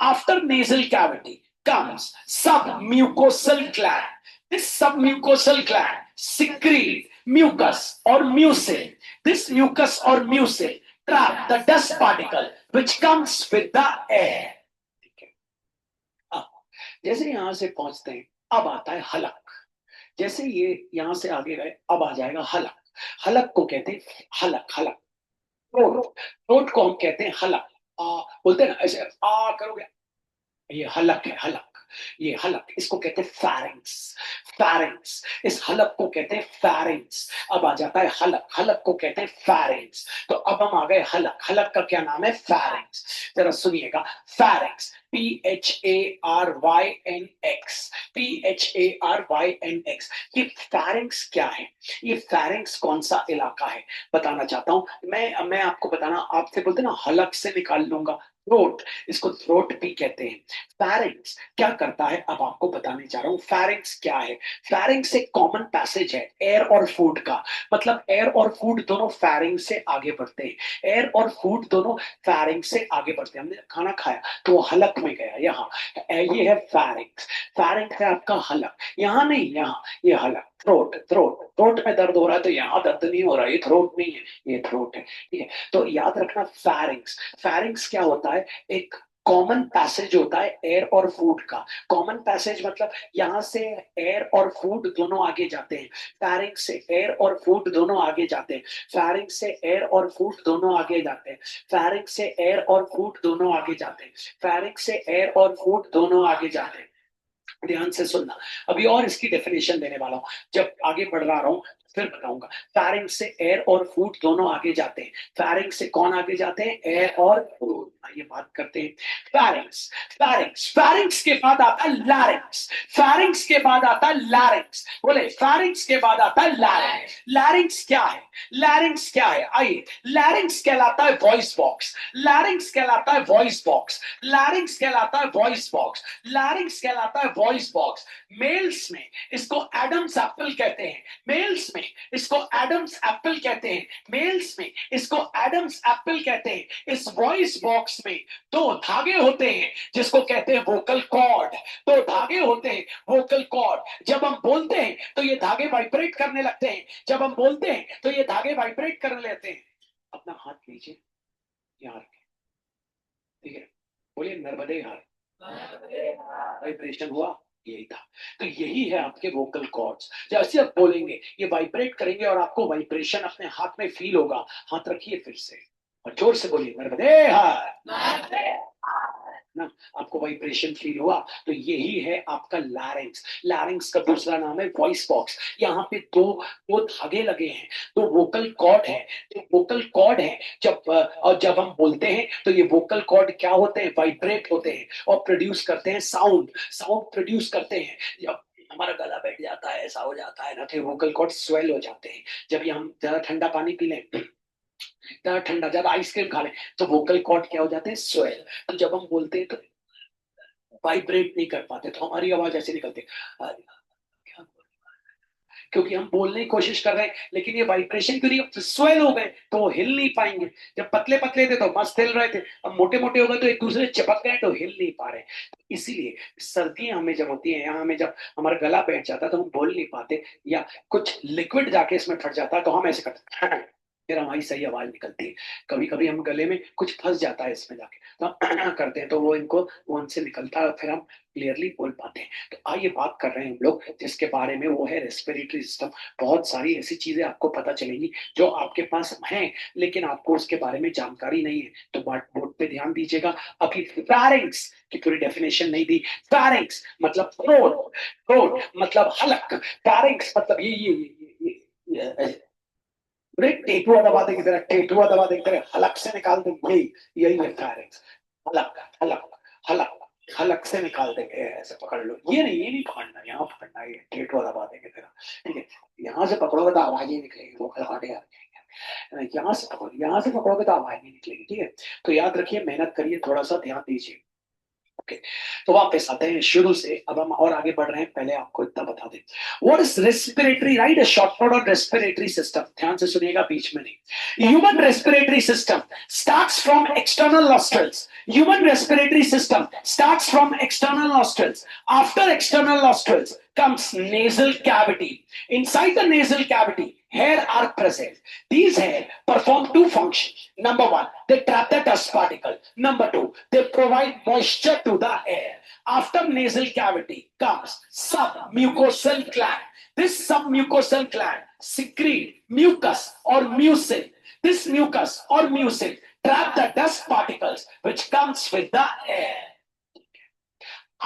After nasal cavity comes submucosal gland. This submucosal gland secrete mucus or mucin. This mucus or mucin trap the dust particle which comes with the air. ठीक है, अब जैसे यहां से पहुंचते हैं, अब आता है हलक। जैसे ये यहां से आगे गए, अब आ जाएगा हलक। हलक को कहते हैं हलक। थ्रोट, थ्रोट को हम कहते हैं हलक। बोलते हैं ना ऐसे आ करोगे, ये हलक है, हलक। ये हलक, इसको कहते हैं फैरिंग्स। फैरिंग्स, इस हलक को कहते हैं फैरिंग्स। अब आ जाता है हलक, हलक को कहते हैं फैरिंग्स। तो अब हम आ गए हलक, हलक का क्या नाम है, फैरिंग्स। जरा सुनिएगा, फैरिंग्स, PHARYNX, PHARYNX। ये फैरिंग्स क्या है, ये फैरिंग्स कौन सा इलाका है, बताना चाहता हूं मैं आपको बताना, आपसे बोलते ना हलक से निकाल लूंगा, थ्रोट, इसको थ्रोट भी कहते हैं। फैरिंग्स क्या करता है, अब आपको बताने जा रहा हूं। फैरिंग्स क्या है, फैरिंग्स एक कॉमन पैसेज है एयर और फूड का। मतलब एयर और फूड दोनों फैरिंग्स से आगे बढ़ते हैं, एयर और फूड दोनों फैरिंग्स से आगे बढ़ते हैं। हमने खाना खाया तो वो हलक में गया, यहाँ ये है फैरिंग्स। फैरिंग्स है आपका हलक, यहाँ नहीं, यहाँ ये हलक। थ्रोट, थ्रोट में दर्द हो रहा है तो यहाँ दर्द नहीं हो रहा, ये थ्रोट नहीं है, ये थ्रोट है, ठीक है। तो याद रखना फैरिंग्स, फैरिंग्स क्या होता है, एक कॉमन पैसेज होता है एयर और फूड का। कॉमन पैसेज मतलब यहां से एयर और फूड दोनों आगे जाते हैं, फैरिंग से एयर और फूड दोनों आगे जाते हैं, फैरिंग से एयर और फूड दोनों आगे जाते हैं, फैरिंग से एयर और फूड दोनों आगे जाते हैं, फैरिंग से एयर और फूड दोनों आगे जाते हैं। ध्यान से सुनना, अभी और इसकी डेफिनेशन देने वाला हूं, जब आगे बढ़ रहा हूं फिर बताऊंगा। फैरिंग से एयर और फूड दोनों आगे जाते हैं। फैरिंग से कौन आगे जाते हैं, एयर और फूड। ये बात करते हैं फैरिंग्स। फैरिंग्स के बाद आता है लैरिंग्स। फैरिंग्स के बाद आता है लैरिंग्स। बोले फैरिंग्स के बाद आता है लैरिंग्स। लैरिंग्स क्या है, लैरिंग्स क्या है, आइए। लैरिंग्स कहलाता है वॉइस बॉक्स। लैरिंग्स कहलाता है वॉइस बॉक्स। लैरिंग्स कहलाता है वॉइस बॉक्स। लैरिंग्स कहलाता है वॉइस बॉक्स। मेल्स में इसको एडम्स एप्पल कहते हैं। मेल्स में इसको एडम्स एप्पल कहते हैं। मेल्स में इसको एडम्स एप्पल कहते हैं। इस वॉइस बॉक्स में दो धागे होते हैं जिसको कहते हैं वोकल कॉर्ड। दो धागे होते हैं वोकल कॉर्ड। जब हम बोलते हैं तो ये धागे वाइब्रेट करने लगते हैं। जब हम बोलते हैं तो ये धागे वाइब्रेट करने लगते हैं। अपना हाथ लीजिए, यहाँ रखें, ठीक है, बोलिए नर्मदे हाथ। वाइब्रेशन हुआ, यही था। तो यही है आपके वोकल कॉर्ड्स। जैसे आप बोलेंगे ये वाइब्रेट करेंगे और आपको वाइब्रेशन अपने हाथ में फील होगा। हाथ रखिए फिर से और जोर से बोलिए नर्मदे हाथ ना, आपको वाइब्रेशन फील हुआ। तो यही है आपका लैरिंग्स। लैरिंग्स का दूसरा नाम है वॉइस बॉक्स। यहाँ पे दो दो धागे लगे हैं, दो वोकल कॉर्ड है, तो वोकल कॉर्ड है। जब हम बोलते हैं तो ये वोकल कॉर्ड क्या होते हैं, वाइब्रेट होते हैं और प्रोड्यूस करते हैं साउंड। साउंड प्रोड्यूस करते हैं। जब हमारा गला बैठ जाता है, ऐसा हो जाता है ना, तो वोकल कॉर्ड स्वेल हो जाते हैं। जब ये हम ज्यादा ठंडा पानी पी लें, ज्यादा ठंडा, ज्यादा आइसक्रीम खा लें, तो वोकल कॉर्ड क्या हो जाते हैं, स्वेल। तो जब हम बोलते हैं तो वाइब्रेट नहीं कर पाते, तो हमारी आवाज ऐसे निकलती है, क्या, क्योंकि हम बोलने की कोशिश कर रहे हैं लेकिन ये वाइब्रेशन क्यों नहीं, स्वेल हो गए तो वो हिल नहीं पाएंगे। जब पतले पतले थे तो मस्त हिल रहे थे, अब मोटे मोटे हो गए तो एक दूसरे से चिपक गए तो हिल नहीं पा रहे। इसीलिए सर्दियां हमें जब होती है, यहाँ हमें जब हमारा गला बैठ जाता है तो हम बोल नहीं पाते, या कुछ लिक्विड जाके इसमें फट जाता है तो हम ऐसे करते हैं, फिर हमारी सही आवाज निकलती है। कभी कभी हम गले में कुछ फंस जाता है इसमें जाके, तो हम करते हैं, तो वो इनको वो हमसे निकलता है, फिर हम क्लियरली बोल पाते हैं। तो आइए बात कर रहे हैं हम लोग जिसके बारे में, वो है रेस्पिरेटरी सिस्टम। बहुत सारी ऐसी चीजें आपको पता चलेंगी जो आपके पास हैं, लेकिन आपको उसके बारे में जानकारी नहीं है। तो बोर्ड पे ध्यान दीजिएगा। अभी फेरिंग्स की पूरी डेफिनेशन नहीं दी। फेरिंग्स मतलब थ्रोट, थ्रोट मतलब हलक, फेरिंग्स मतलब ये टेटुआ दबा दे की तरह, टेटुआ दबा दे की तरह हलक से निकाल दे, यही है फेरिंग्स। हलक हलक हलक, हलक से निकाल देंगे, ऐसे पकड़ लो। ये नहीं, ये नहीं पकड़ना, यहाँ पकड़ना है, टेटुआ दबा दे की तरह। ठीक है, यहाँ से पकड़ोगे तो आवाज ही निकलेगी, वो खड़खड़ाहट आ जाएंगे। यहाँ से पकड़ो, यहाँ से पकड़ोगे तो आवाज नहीं निकलेगी। ठीक है, तो याद रखिए, मेहनत करिए, थोड़ा सा ध्यान दीजिए। ओके, तो वापस आते हैं शुरू से। अब हम और आगे बढ़ रहे हैं, पहले आपको इतना बता दें, what is respiratory, right, short on respiratory system. ध्यान से सुनिएगा, बीच में नहीं। Human respiratory system starts from external nostrils. Human respiratory system starts from external nostrils. After external nostrils comes nasal cavity. Inside the nasal cavity, hair are present. These hair perform two functions. Number one, they trap the dust particle. Number two, they provide moisture to the air. After nasal cavity comes submucosal gland. This submucosal gland secrete mucus or mucin. This mucus or mucin trap the dust particles which comes with the air.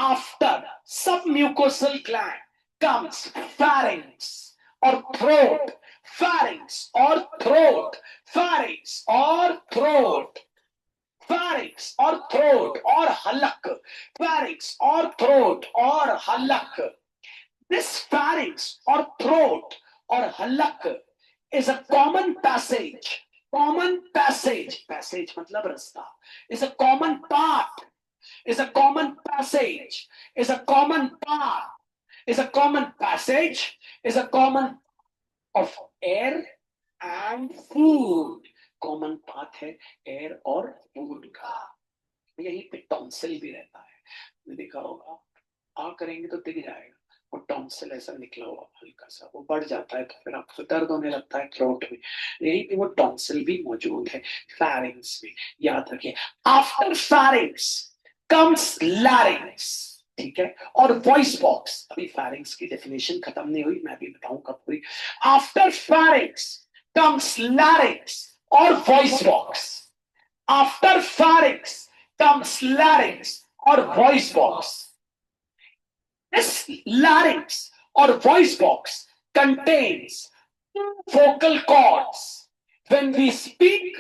After submucosal gland comes pharynx or throat. Pharynx or throat. Pharynx or throat. Pharynx or throat or halak. Pharynx or throat or halak. This pharynx or throat or halak is a common passage. Common passage, passage मतलब रास्ता, is a common part, is a common passage, is a common part, is a common passage, is a common of air and food. Common path है air और food का। यहीं पे tonsil भी रहता है, देखा होगा, आ करेंगे तो दिख जाएगा, वो टॉन्सिल ऐसा निकला हुआ हल्का सा, वो बढ़ जाता है तो फिर आपको दर्द होने लगता है थ्रोट में, यहीं पे वो टॉन्सिल भी मौजूद है फेरिंग्स में, याद रखिए। आफ्टर फेरिंग्स कम्स लैरिंग्स, ठीक है, और वॉइस बॉक्स। अभी फेरिंग्स की डेफिनेशन खत्म नहीं हुई, मैं भी बताऊंगा पूरी। आफ्टर फेरिंग्स कम्स लैरिंग्स और voice box. After pharynx comes larynx और voice box. This larynx or voice box contains vocal cords. When we speak,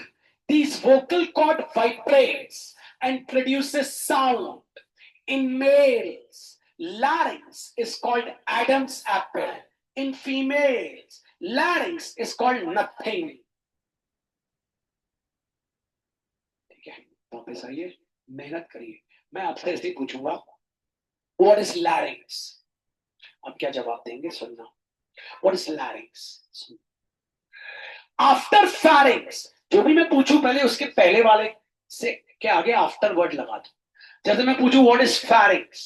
these vocal cord vibrates and produces sound. In males, larynx is called Adam's apple. In females, larynx is called nothing. ठीक है, वापस आइए, मेहनत करिए। मैं आपसे ऐसे ही पूछूंगा, What is larynx? आप क्या जवाब देंगे, सुनना। What is larynx? After pharynx, जो भी मैं पूछूं पहले उसके पहले वाले से के आगे आफ्टर वर्ड लगा दो। जैसे मैं पूछूं what is pharynx?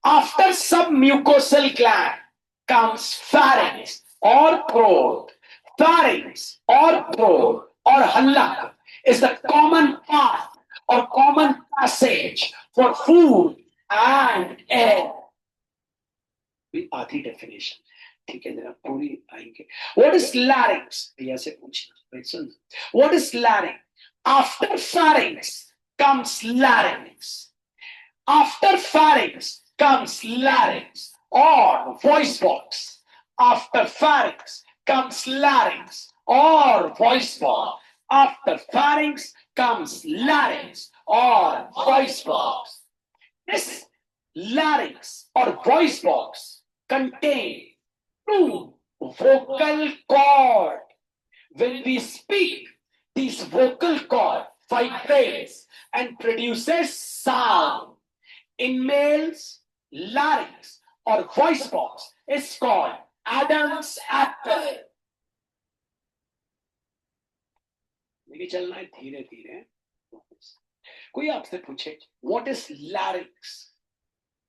After submucosal gland comes pharynx or throat. Pharynx or throat or halak is the common path or common passage for food and air. आधी डेफिनेशन, ठीक है, जरा पूरी आएंगे। What is larynx? भैया से पूछना, सुन। What is larynx? After pharynx comes larynx. After pharynx comes larynx or voice box. After pharynx comes larynx or voice box. After pharynx comes larynx or voice box. This larynx or voice box contain two vocal cord. When we speak, these vocal cord vibrates and produces sound. In males, larynx or voice box is called Adam's apple. देखिए, चलना है धीरे धीरे। कोई आपसे पूछे what is larynx,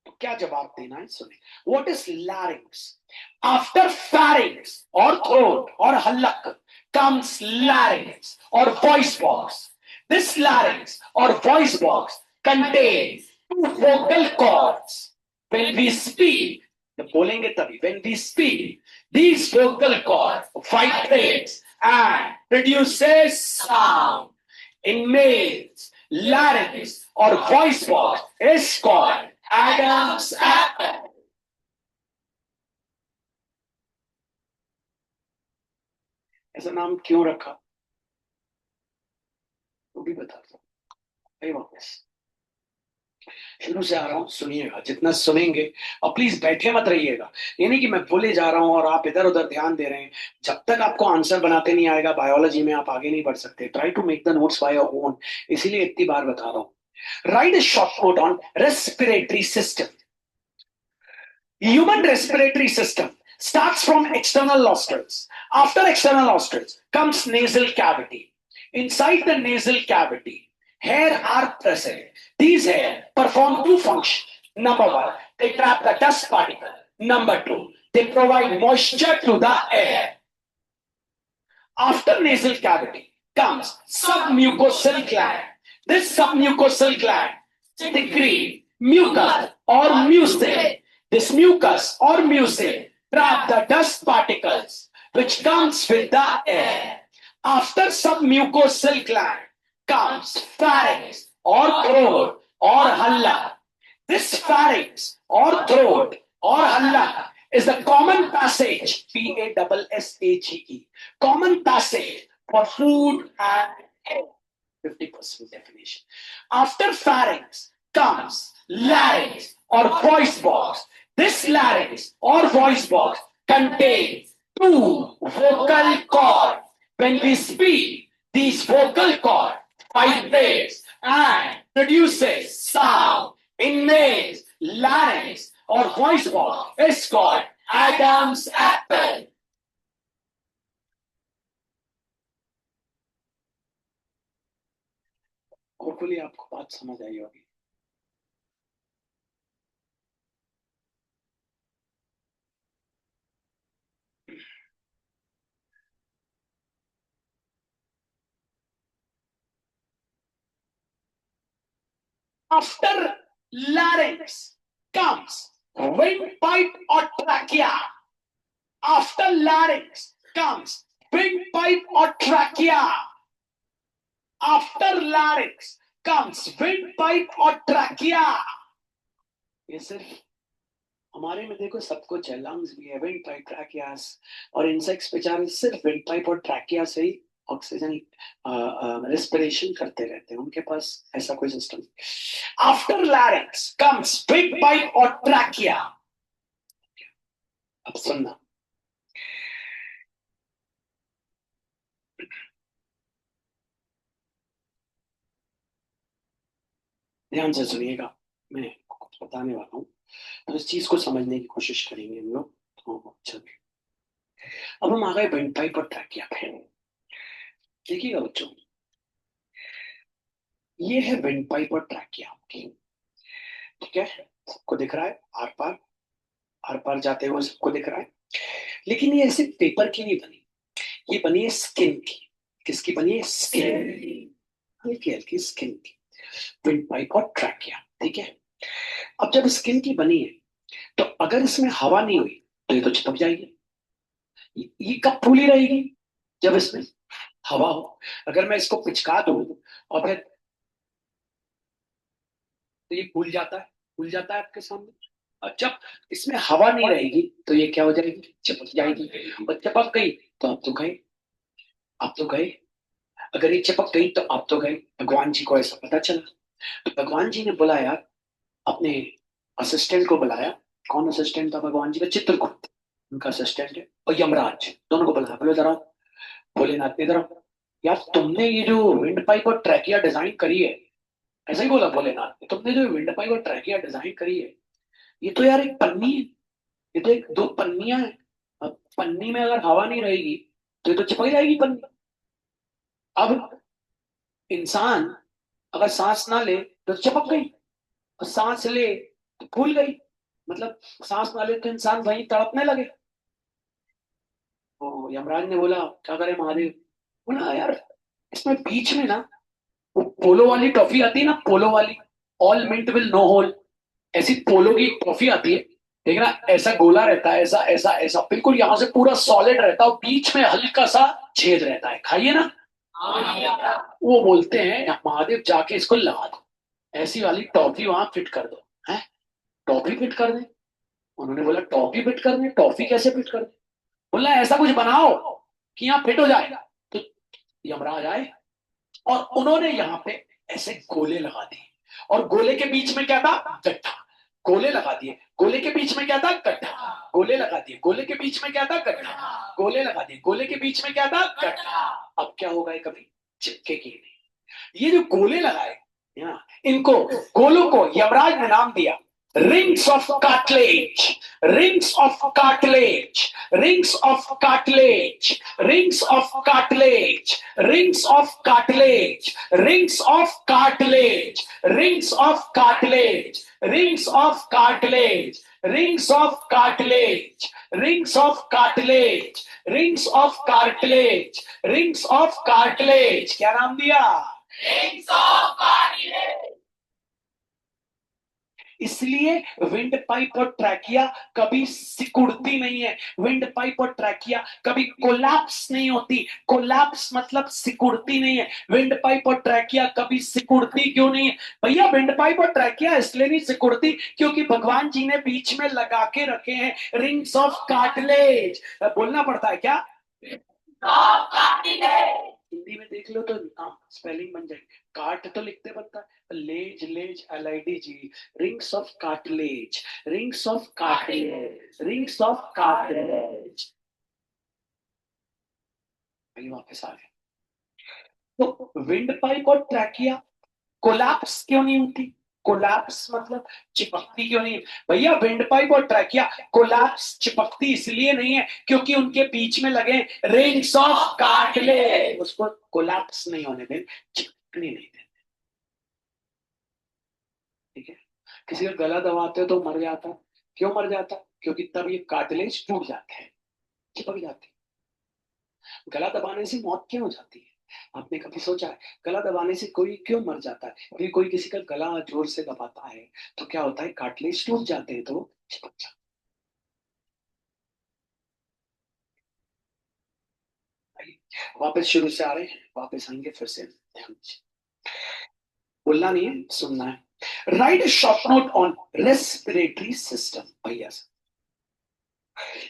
तो क्या जवाब देना है, सुने। What is larynx? After pharynx और थ्रोट और हलक comes larynx or voice box. This larynx or voice box contains two vocal cords. When we speak, तो बोलेंगे तभी, when we speak, these vocal cords vibrates and produces sound. In males, larynx or voice box is called Adam's apple. ऐसा नाम क्यों रखा वो भी बता दो भाई। वापस शुरू से आ रहा हूं, सुनिएगा, जितना सुनेंगे। और प्लीज बैठे मत रहिएगा, ये नहीं कि मैं बोले जा रहा हूं और आप इधर उधर ध्यान दे रहे हैं। जब तक आपको आंसर बनाते नहीं आएगा बायोलॉजी में, आप आगे नहीं बढ़ सकते। Try to make the notes by your own, इसीलिए इतनी बार बता रहा हूं। Write a short note on respiratory system. Human respiratory system starts from external nostrils. After external nostrils comes nasal cavity. Inside the nasal cavity, hair are present. These hair perform two functions. Number one, they trap the dust particle. Number two, they provide moisture to the air. After nasal cavity comes submucosal gland. This submucosal gland secretes mucus or mucin. This mucus or mucin trap the dust particles which comes with the air. After submucosal gland comes pharynx or throat or halla. This pharynx or throat or halla is the common passage, P-A-S-S-A-G-E, common passage for food and air. 50% definition. After pharynx comes larynx or voice box. This larynx or voice box contains two vocal cords. When we speak, these vocal cords vibrates and produces sound. In males, larynx or voice box is called Adam's apple. Hopefully आपको बात समझ आई होगी। After larynx comes windpipe or trachea. After larynx comes windpipe or trachea. After larynx comes windpipe or trachea. ये सिर्फ हमारे में देखो सब कुछ है, लंग्स भी है, विंडपाइप, ट्रैकियास, और इंसेक्ट्स बेचारे सिर्फ विंडपाइप और ट्रैकिया से ही ऑक्सीजन रेस्पिरेशन करते रहते हैं, उनके पास ऐसा कोई system. After larynx comes windpipe और ट्रैकिया। अब सुनना, ध्यान से सुनिएगा, मैं कुछ बताने वाला हूँ, तो इस चीज को समझने की कोशिश करेंगे हम लोग। चलिए, अब हम आ गए विंडपाइप और ट्रैकिया पे। देखिएगा बच्चों, ये है विंडपाइप और ट्रैकिया, ठीक है, सबको दिख रहा है, आर पार जाते हुए सबको दिख रहा है। लेकिन ये ऐसे पेपर की नहीं बनी, ये बनी है स्किन की। किसकी बनी है? स्किन, हल्की हल्की स्किन की, विंडपाइप और ट्रैकिया, ठीक है। अब जब स्किन की बनी है, तो अगर इसमें हवा नहीं हुई तो ये तो चिपक जाएगी। ये कब फूली रहेगी? जब इसमें हवा हो। अगर मैं इसको पिचका दूं और फिर, तो ये फूल जाता है आपके सामने। और जब इसमें हवा नहीं रहेगी तो ये क्या हो जाएगी? चिपक जाएगी। और चिपक गई तो आप तो गए, आप तो गए। अगर ये चिपक गई तो आप तो गए। भगवान जी को ऐसा पता चला, तो भगवान जी ने बुलाया अपने असिस्टेंट को, बुलाया। कौन असिस्टेंट था भगवान जी का? चित्रकूट, उनका असिस्टेंट है, और यमराज, दोनों को बुलाया। बोले जरा भोलेनाथ ने, जरा यार तुमने ये जो विंड पाइप और ट्रैकिया डिजाइन करी है, ऐसा ही बोला भोलेनाथ ने, तुमने जो विंड पाइप और ट्रैकिया डिजाइन करी है, ये तो यार एक पन्नी है, ये तो एक दो पन्नियां हैं। अब पन्नी में अगर हवा नहीं रहेगी तो ये तो चिपक जाएगी पन्नी। अब इंसान अगर सांस ना ले तो चिपक गई, और सांस ले तो फूल गई। मतलब सांस ना ले तो इंसान वहीं तड़पने लगे। तो यमराज ने बोला क्या करे महादेव, बोला यार इसमें बीच में ना वो पोलो वाली टॉफी आती है ना, पोलो वाली, all mint will no hole, ऐसी पोलो की टॉफी आती है, ठीक है ना, ऐसा गोला रहता है, ऐसा ऐसा ऐसा बिल्कुल यहां से पूरा सॉलिड रहता है और बीच में हल्का सा छेद रहता है, खाइए ना। वो बोलते हैं महादेव जाके इसको लगा दो, ऐसी वाली टॉफी वहां फिट कर दो। है, टॉफी फिट कर दे। उन्होंने बोला टॉफी फिट कर दे, टॉफी कैसे फिट कर दे, बोला ऐसा कुछ बनाओ कि यहाँ फिट हो जाए। तो यमराज आए और उन्होंने यहाँ पे ऐसे गोले लगा दिए, और गोले के बीच में क्या था, गड्ढा, गोले लगा दिए, गोले के बीच में क्या था, गड्ढा, गोले लगा दिए, गोले के बीच में क्या था, गड्ढा, गोले लगा दिए, गोले के बीच में क्या था, गड्ढा। अब क्या होगा, ये कभी चिपकेगी नहीं। ये जो गोले लगाए ना, इनको गोलों को यमराज ने नाम दिया rings of cartilage, rings of cartilage, rings of cartilage, rings of cartilage, rings of cartilage, rings of cartilage, rings of cartilage, rings of cartilage, rings of cartilage, rings of cartilage, rings of cartilage, rings of cartilage, क्या नाम दिया, rings of cartilage। इसलिए wind pipe और trachea कभी सिकुड़ती नहीं है, wind pipe और ट्रैकिया कभी कोलैप्स नहीं होती, कोलैप्स मतलब सिकुड़ती नहीं है, विंड पाइप और ट्रैकिया कभी सिकुड़ती क्यों नहीं है भैया, विंड पाइप और ट्रैकिया इसलिए नहीं सिकुड़ती क्योंकि भगवान जी ने बीच में लगा के रखे हैं रिंग्स ऑफ कार्टिलेज। बोलना पड़ता है क्या, हिंदी में देख लो तो स्पेलिंग बन जाएगी, काट तो लिखते बनता है, लेज लेज LID जी, rings of cartilage, rings of cartilage, rings of cartilage. वापस आ गए। तो विंड पाइप और ट्रैकिया कोलैप्स क्यों नहीं होती, कोलैप्स मतलब चिपकती क्यों नहीं भैया, विंड पाइप और ट्रैकिया कोलैप्स चिपकती इसलिए नहीं है क्योंकि उनके बीच में लगे रिंग्स ऑफ कार्टिलेज, उसको कोलैप्स नहीं होने दें, चिपकने नहीं दें, ठीक है। किसी का गला दबाते हो तो मर जाता है, क्यों मर जाता है, क्योंकि तब ये कार्टिलेज टूट जाते हैं, चिपक जाते हैं। गला दबाने से मौत क्यों हो जाती है, आपने कभी सोचा है, गला दबाने से कोई क्यों मर जाता है, क्योंकि कोई किसी का गला जोर से दबाता है तो क्या होता है, कार्टिलेज टूट जाते हैं तो चिपक जाते हैं। वापस शुरू से आ रहे हैं, वापस आएंगे फिर से, ध्यान दीजिए, बोलना नहीं है, सुनना है। Right short note on respiratory system भैया।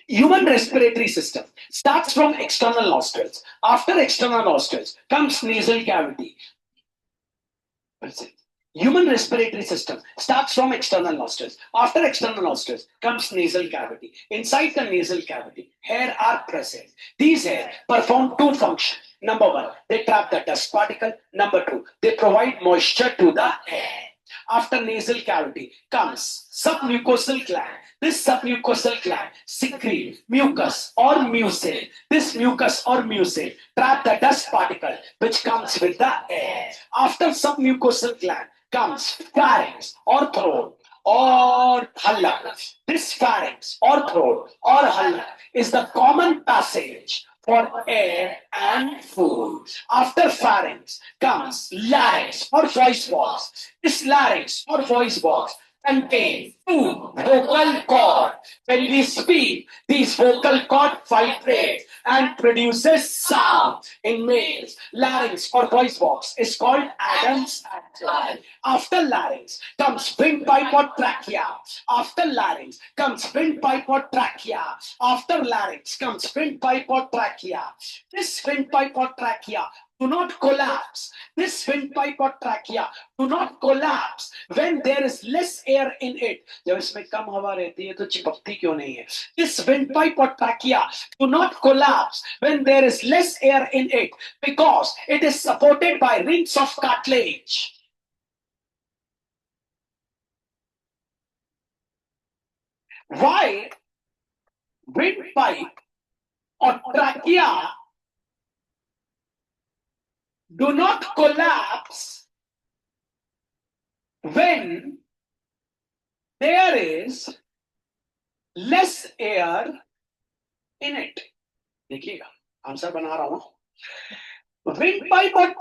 Human respiratory system starts from external nostrils. After external nostrils comes nasal cavity. Human respiratory system starts from external nostrils. After external nostrils comes nasal cavity. Inside the nasal cavity, hair are present. These hair perform two functions. Number one, they trap the dust particle. Number two, they provide moisture to the air. After nasal cavity comes submucosal gland. This submucosal gland secrete mucus or mucin. This mucus or mucin trap the dust particle which comes with the air. After submucosal gland comes pharynx or throat or halak. This pharynx or throat or halak is the common passage for air and food. After pharynx comes larynx or voice box. This larynx or voice box contain two vocal cord. When we speak, these vocal cord vibrate and produces sound. In males, larynx or voice box is called Adam's apple. After larynx comes windpipe or trachea. After larynx comes windpipe or trachea. After larynx comes windpipe or trachea. This windpipe or trachea do not collapse. This windpipe or trachea do not collapse when there is less air in it. जब इसमें कम हवा रहती है तो चिपकती क्यों नहीं है? This windpipe or trachea do not collapse when there is less air in it because it is supported by rings of cartilage. Why windpipe or trachea do not collapse when there is less air in it? देखिएगा, answer बना रहा हूं। Windpipe or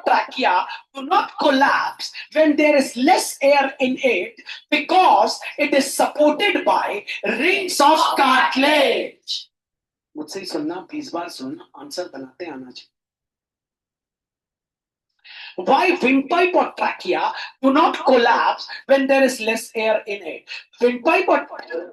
trachea do not collapse when there is less air in it because it is supported by rings of cartilage. मुझसे ही सुनना, 20 बार सुनना, answer बनाते आना चाहिए। Why windpipe or trachea do not collapse when there is less air in it? Windpipe or trachea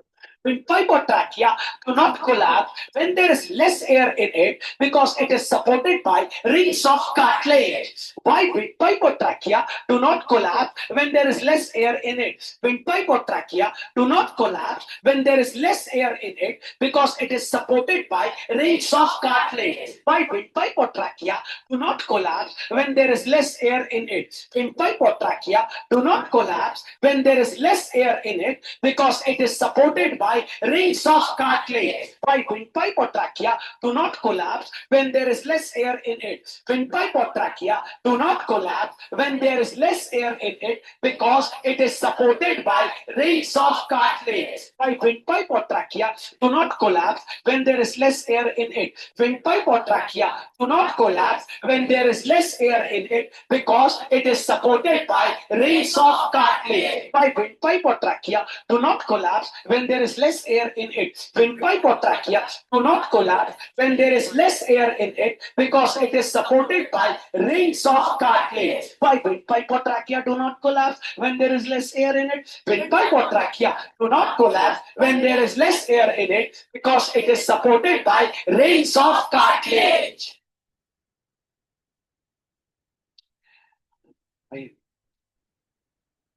do not collapse when there is less air in it because it is supported by rings of cartilage. Why windpipe or trachea do not collapse when there is less air in it? Windpipe or trachea do not collapse when there is less air in it because it is supported by rings of cartilage. Why windpipe or trachea do not collapse when there is less air in it? Windpipe or trachea do not collapse when there is less air in it because it is supported by rings of cartilage. Why windpipe or trachea do not collapse when there is less air in it? Windpipe or trachea do not collapse when there is less air in it because it is supported by rings of cartilage. Why windpipe or trachea do not collapse when there is less air in it? Windpipe or trachea do not collapse when there is less air in it because it is supported by rings of cartilage. Why windpipe or trachea do not collapse when there is less air in it? Windpipe or trachea do not collapse when there is less air in it because it is supported by rings of cartilage. Why windpipe or trachea do not collapse when there is less air in it? Windpipe or trachea do not collapse when there is less air in it because it is supported by rings of cartilage.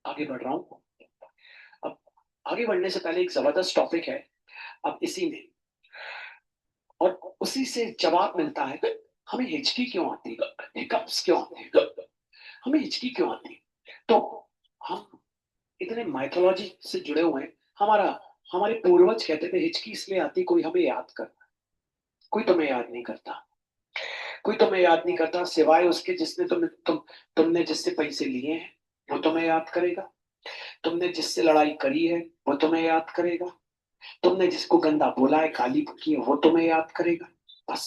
आगे बढ़ रहा हूं। अब आगे बढ़ने से पहले एक जबरदस्त टॉपिक है अब इसी में, और उसी से जवाब मिलता है हमें हिचकी क्यों आती है, हिकअप्स क्यों आते हैं, हमें हिचकी क्यों आती है। तो हम इतने माइथोलॉजी से जुड़े हुए हैं, हमारे पूर्वज कहते थे हिचकी इसलिए आती कोई हमें याद करता, कोई तुम्हें याद नहीं करता, कोई तुम्हें याद नहीं करता सिवाय उसके जिसने तुमने जिससे पैसे लिए हैं वो तुम्हें याद करेगा, तुमने जिससे लड़ाई करी है वो तुम्हें याद करेगा, तुमने जिसको गंदा बोला है, गाली की है, वो तुम्हें याद करेगा, बस।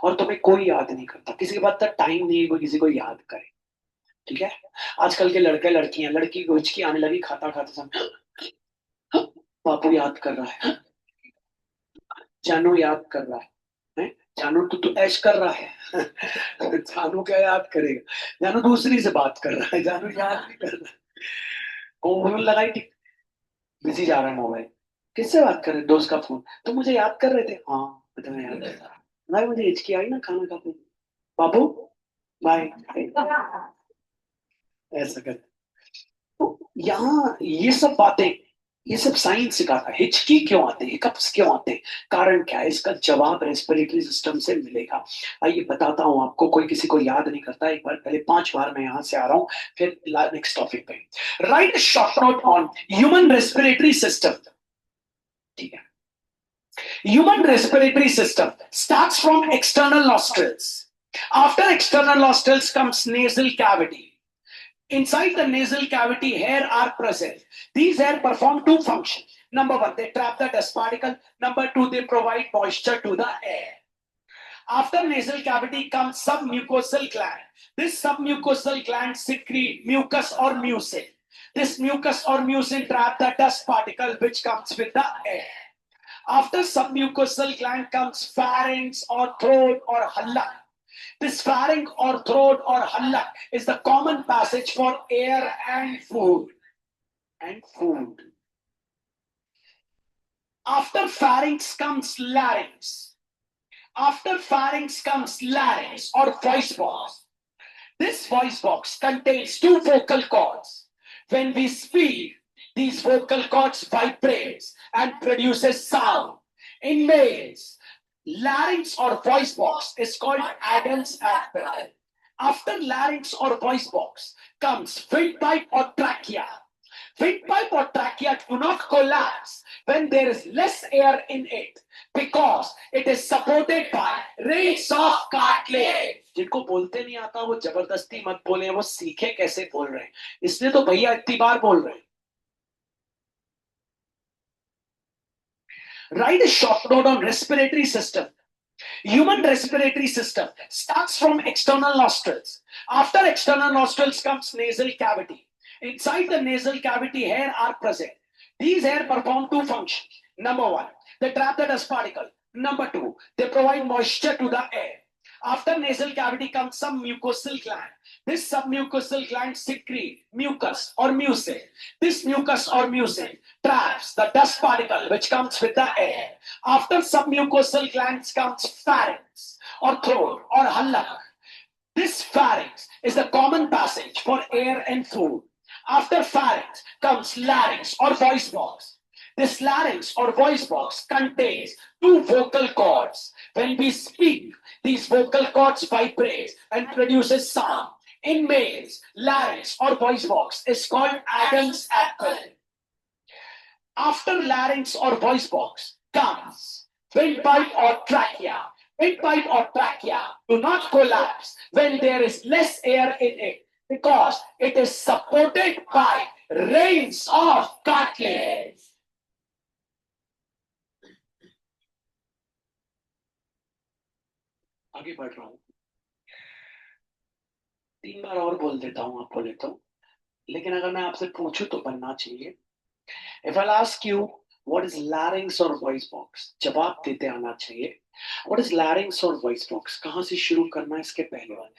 और तुम्हें कोई याद नहीं करता, किसी के पास टाइम नहीं है कोई किसी को याद करे। ठीक है, आजकल के लड़के लड़कियां, लड़की को हिचकी आने लगी खाता खाता समय, बापू याद कर रहा है, जानू याद कर रहा है, जानू तो ऐश कर रहा है जानू क्या याद करेगा, जानू दूसरी से बात कर रहा है, जानू याद नहीं कर रहा है। फोन लगाई थी, बिजी जा रहा है मोबाइल, किससे बात कर रहे, दोस्त का फोन, तो मुझे याद कर रहे थे, हाँ मैं याद कर रहा भाई, मुझे हिचकी आई ना खाना खाते, बाबू बाय, ऐसा कर। तो यहाँ ये सब बातें, ये सब साइंस सिखाता है हिचकी क्यों आते हैं, हिकअप्स क्यों आते हैं, कारण क्या है, इसका जवाब रेस्पिरेटरी सिस्टम से मिलेगा। आइए बताता हूं आपको, कोई किसी को याद नहीं करता, एक बार पहले 5 बार मैं यहां से आ रहा हूं, फिर नेक्स्ट टॉपिक पे। Right short note on human respiratory system. ठीक है, human respiratory system starts from external nostrils. After external nostrils comes nasal cavity. Inside the nasal cavity, hair are present. These hair perform two functions. Number one, they trap the dust particle. Number two, they provide moisture to the air. After nasal cavity comes submucosal gland. This submucosal gland secrete mucus or mucin. This mucus or mucin trap the dust particle which comes with the air. After submucosal gland comes pharynx or throat or hallak. This pharynx or throat or hallak is the common passage for air and food. After pharynx comes larynx. After pharynx comes larynx or voice box. This voice box contains two vocal cords. When we speak, these vocal cords vibrate and produces sound. In males, larynx or voice box is called Adam's apple. After larynx or voice box comes windpipe or trachea. Windpipe or trachea do not collapse when there is less air in it because it is supported by rings of cartilage. जिनको बोलते नहीं आता वो जबरदस्ती मत बोले, वो सीखे कैसे बोल रहे हैं, इसलिए तो भैया इतनी बार बोल रहे हैं। Write a short note on respiratory system. Human respiratory system starts from external nostrils. After external nostrils comes nasal cavity. Inside the nasal cavity, hair are present. These hair perform two functions. Number one, they trap the dust particle. Number two, they provide moisture to the air. After nasal cavity comes some mucosal gland. This submucosal gland secrete mucus or mucin. This mucus or mucin traps the dust particle which comes with the air. After submucosal glands comes pharynx or throat or hallak. This pharynx is the common passage for air and food. After pharynx comes larynx or voice box. This larynx or voice box contains two vocal cords. When we speak, these vocal cords vibrate and produces sound. In males, larynx or voice box is called Adam's apple. After larynx or voice box comes windpipe or trachea. Windpipe or trachea do not collapse when there is less air in it because it is supported by reins of cartilage. आगे बढ़ रहा हूं, 3 बार और बोल देता हूं, आपको लेता हूं, लेकिन अगर मैं आपसे पूछूं तो बनना चाहिए. If I'll ask you what is larynx or voice box, जवाब देते आना चाहिए. What is larynx or voice box? कहां से शुरू करना है इसके पहले वाले.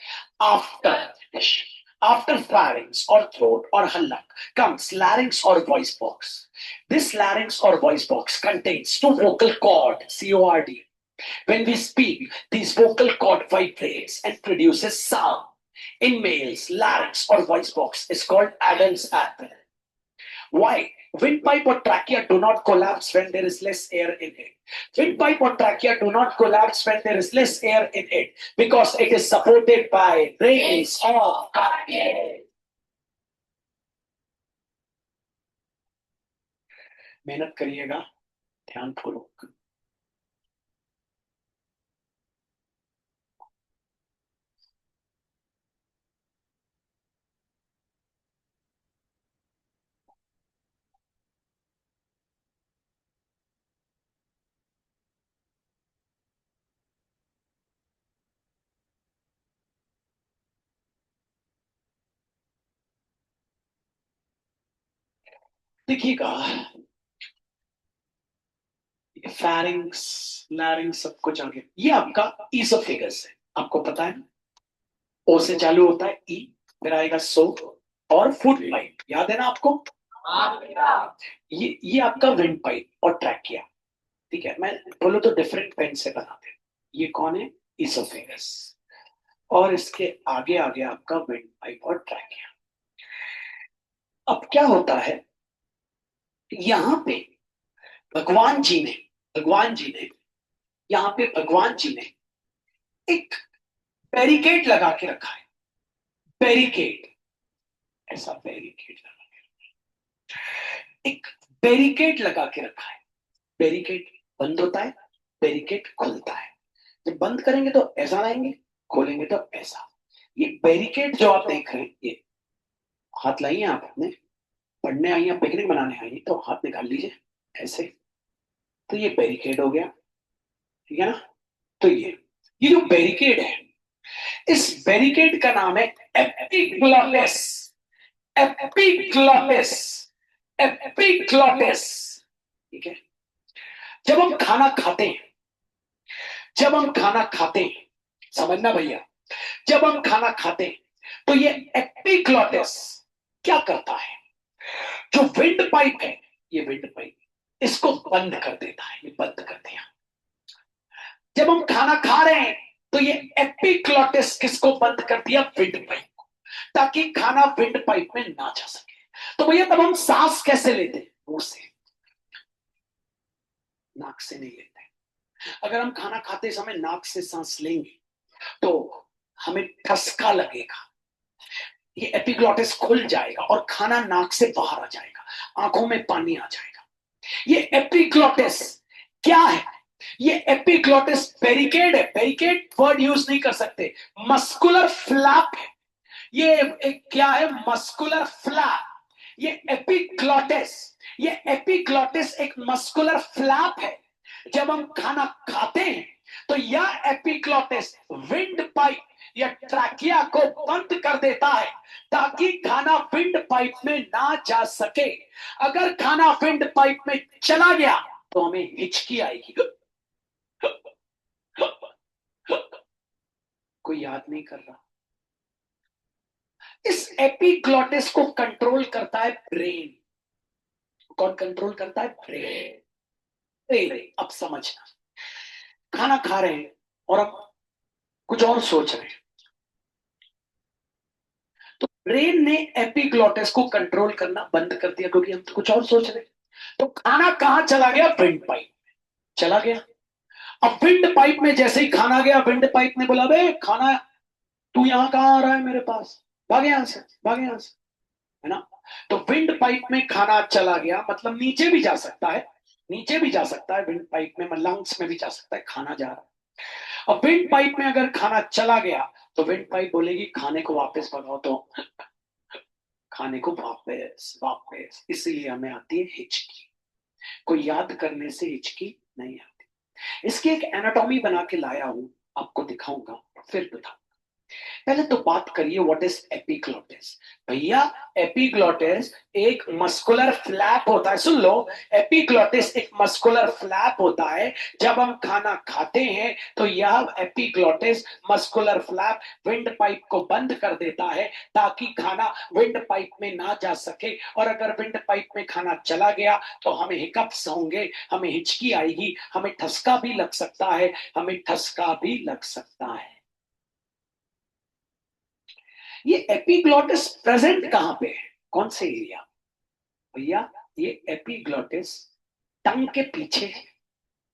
After pharynx or throat or hallak comes larynx or voice box. This larynx or voice box contains two vocal cord, C-O-R-D. When we speak, these vocal cord vibrates and produces sound. In males, larynx or voice box is called Adam's apple. Why? Windpipe or trachea do not collapse when there is less air in it. Windpipe or trachea do not collapse when there is less air in it because it is supported by reins of cartilage. मेहनत करिएगा, ध्यानपूर्वक. देखिएगा, फैरिंग्स, लैरिंग्स सब कुछ आगे. ये आपका oesophagus है, आपको पता है. ओ से चालू होता है ई, फिर आएगा सो और फूड पाइप. याद है ना आपको. ये आपका विंड पाइप और ट्रैकिया. ठीक है, मैं बोलो तो डिफरेंट पेन से बनाते हैं. ये कौन है? ईसोफेगस. और इसके आगे आगे आपका विंड पाइप और ट्रैकिया. अब क्या होता है, यहां पे भगवान जी ने यहां पे भगवान जी ने एक बैरिकेड लगा के रखा है. बैरिकेड, ऐसा बैरिकेड लगा के, एक बैरिकेड लगा के रखा है. बैरिकेड बंद होता है, बैरिकेड खुलता है. जब बंद करेंगे तो ऐसा लाएंगे, खोलेंगे तो ऐसा. ये बैरिकेड जो आप देख रहे हैं, ये हाथ लाइए. आप अपने पढ़ने आई हैं, पिकनिक बनाने आई हैं, तो हाथ निकाल लीजिए ऐसे. तो ये बैरिकेड हो गया, ठीक है ना. तो ये जो बैरिकेड है, इस बैरिकेड का नाम है एपिग्लॉटिस. Epiglottis, epiglottis. ठीक है. जब हम खाना खाते हैं, समझना भैया, जब हम खाना खाते हैं तो ये एपिग्लॉटिस क्या करता है, जो विंड पाइप है, ये विंड पाइप इसको बंद कर देता है. ये बंद कर दिया. जब हम खाना खा रहे हैं तो ये एपिग्लॉटिस किसको बंद कर दिया? विंड पाइप को, ताकि खाना विंड पाइप में ना जा सके. तो भैया तब हम सांस कैसे लेते? मुंह से, नाक से नहीं लेते. अगर हम खाना खाते समय नाक से सांस लेंगे तो हमें ठसका लगेगा, ये एपिग्लॉटिस खुल जाएगा और खाना नाक से बाहर आ जाएगा, आंखों में पानी आ जाएगा. ये एपिग्लॉटिस क्या है? ये एपिग्लॉटिस बैरिकेड है. बैरिकेड वर्ड यूज नहीं कर सकते, मस्कुलर फ्लैप है. ये क्या है? Muscular flap. ये एपिग्लॉटिस एक मस्कुलर फ्लैप है जब हम खाना खाते हैं तो यह एपिग्लॉटिस विंड पाइप या ट्रैकिया को बंद कर देता है ताकि खाना विंड पाइप में ना जा सके। अगर खाना विंड पाइप में चला गया तो हमें हिचकी आएगी। कोई याद नहीं कर रहा। इस एपिग्लॉटिस को कंट्रोल करता है ब्रेन। कौन कंट्रोल करता है? ब्रेन। ब्रेन। अब समझना, खाना खा रहे हैं और अब कुछ और सोच रहे हैं, तो ब्रेन ने एपिग्लॉटिस को कंट्रोल करना बंद कर दिया क्योंकि हम तो कुछ और सोच रहे हैं। तो खाना कहां चला गया? विंड पाइप चला गया। अब विंड पाइप में जैसे ही खाना गया, विंड पाइप ने बोला, बे खाना तू यहां कहां आ रहा है मेरे पास, भागे यहां से, भागे यहां से, है ना। तो विंड पाइप में खाना चला गया, मतलब नीचे भी जा सकता है, नीचे भी जा सकता है विंड पाइप में, लंग्स में भी जा सकता है, खाना जा रहा है। अब विंड पाइप में अगर खाना चला गया तो विंड पाइप बोलेगी खाने को वापस भगाओ, तो खाने को वापस वापस। इसीलिए हमें आती है हिचकी। कोई याद करने से हिचकी नहीं आती। इसकी एक एनाटॉमी बना के लाया हूं, आपको दिखाऊंगा, फिर बताऊंगा। पहले तो बात करिए व्हाट इज एपिग्लॉटिस। भैया एपिग्लॉटिस एक मस्कुलर फ्लैप होता है। सुन लो, एपिग्लॉटिस एक मस्कुलर फ्लैप होता है। जब हम खाना खाते हैं तो यह epiglottis muscular flap wind pipe को बंद कर देता है ताकि खाना विंड पाइप में ना जा सके। और अगर विंड पाइप में खाना चला गया तो हमें हिकअप्स होंगे, हमें हिचकी आएगी, हमें ठसका भी लग सकता है, हमें ठसका भी लग सकता है। ये एपिग्लॉटिस प्रेजेंट कहां पे है? कौन से एरिया? भैया ये एपिग्लॉटिस टंग के पीछे है,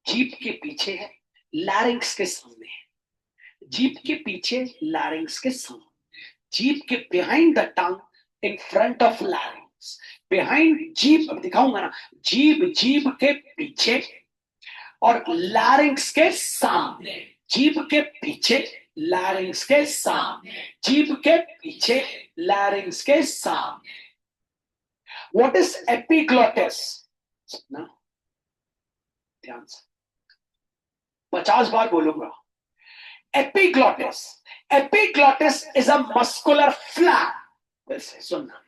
जीभ के पीछे है, लैरिंक्स के सामने है। जीभ के पीछे, लैरिंक्स के सामने। जीभ के behind the tongue, in front of larynx. Behind जीभ, अब दिखाऊंगा ना, जीभ जीभ के पीछे और लैरिंक्स के सामने। जीभ के पीछे, लैरिंक्स के सामने। जीभ के पीछे, लैरिंक्स के सामने। What is epiglottis? ना, ध्यान से 50 बार बोलूंगा। Epiglottis, epiglottis is a muscular flap. वैसे सुनना,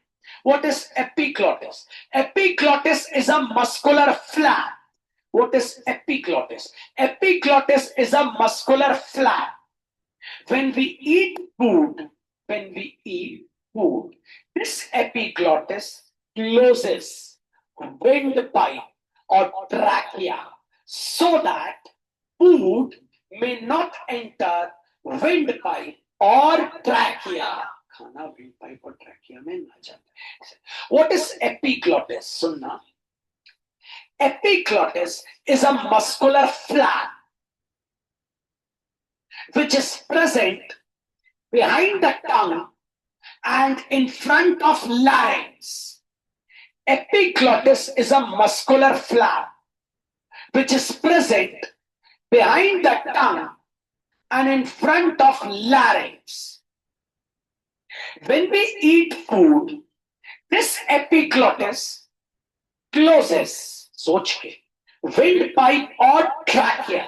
what is epiglottis? Epiglottis is a muscular flap. What is epiglottis? Epiglottis is a muscular flap. When we eat food, this epiglottis closes windpipe or trachea so that food may not enter windpipe or trachea. खाना windpipe और trachea में ना जाए। What is epiglottis? सुनना, epiglottis is a muscular flap which is present behind the tongue and in front of larynx. Epiglottis is a muscular flap which is present behind the tongue and in front of larynx. When we eat food, this epiglottis closes, सोच के, windpipe or trachea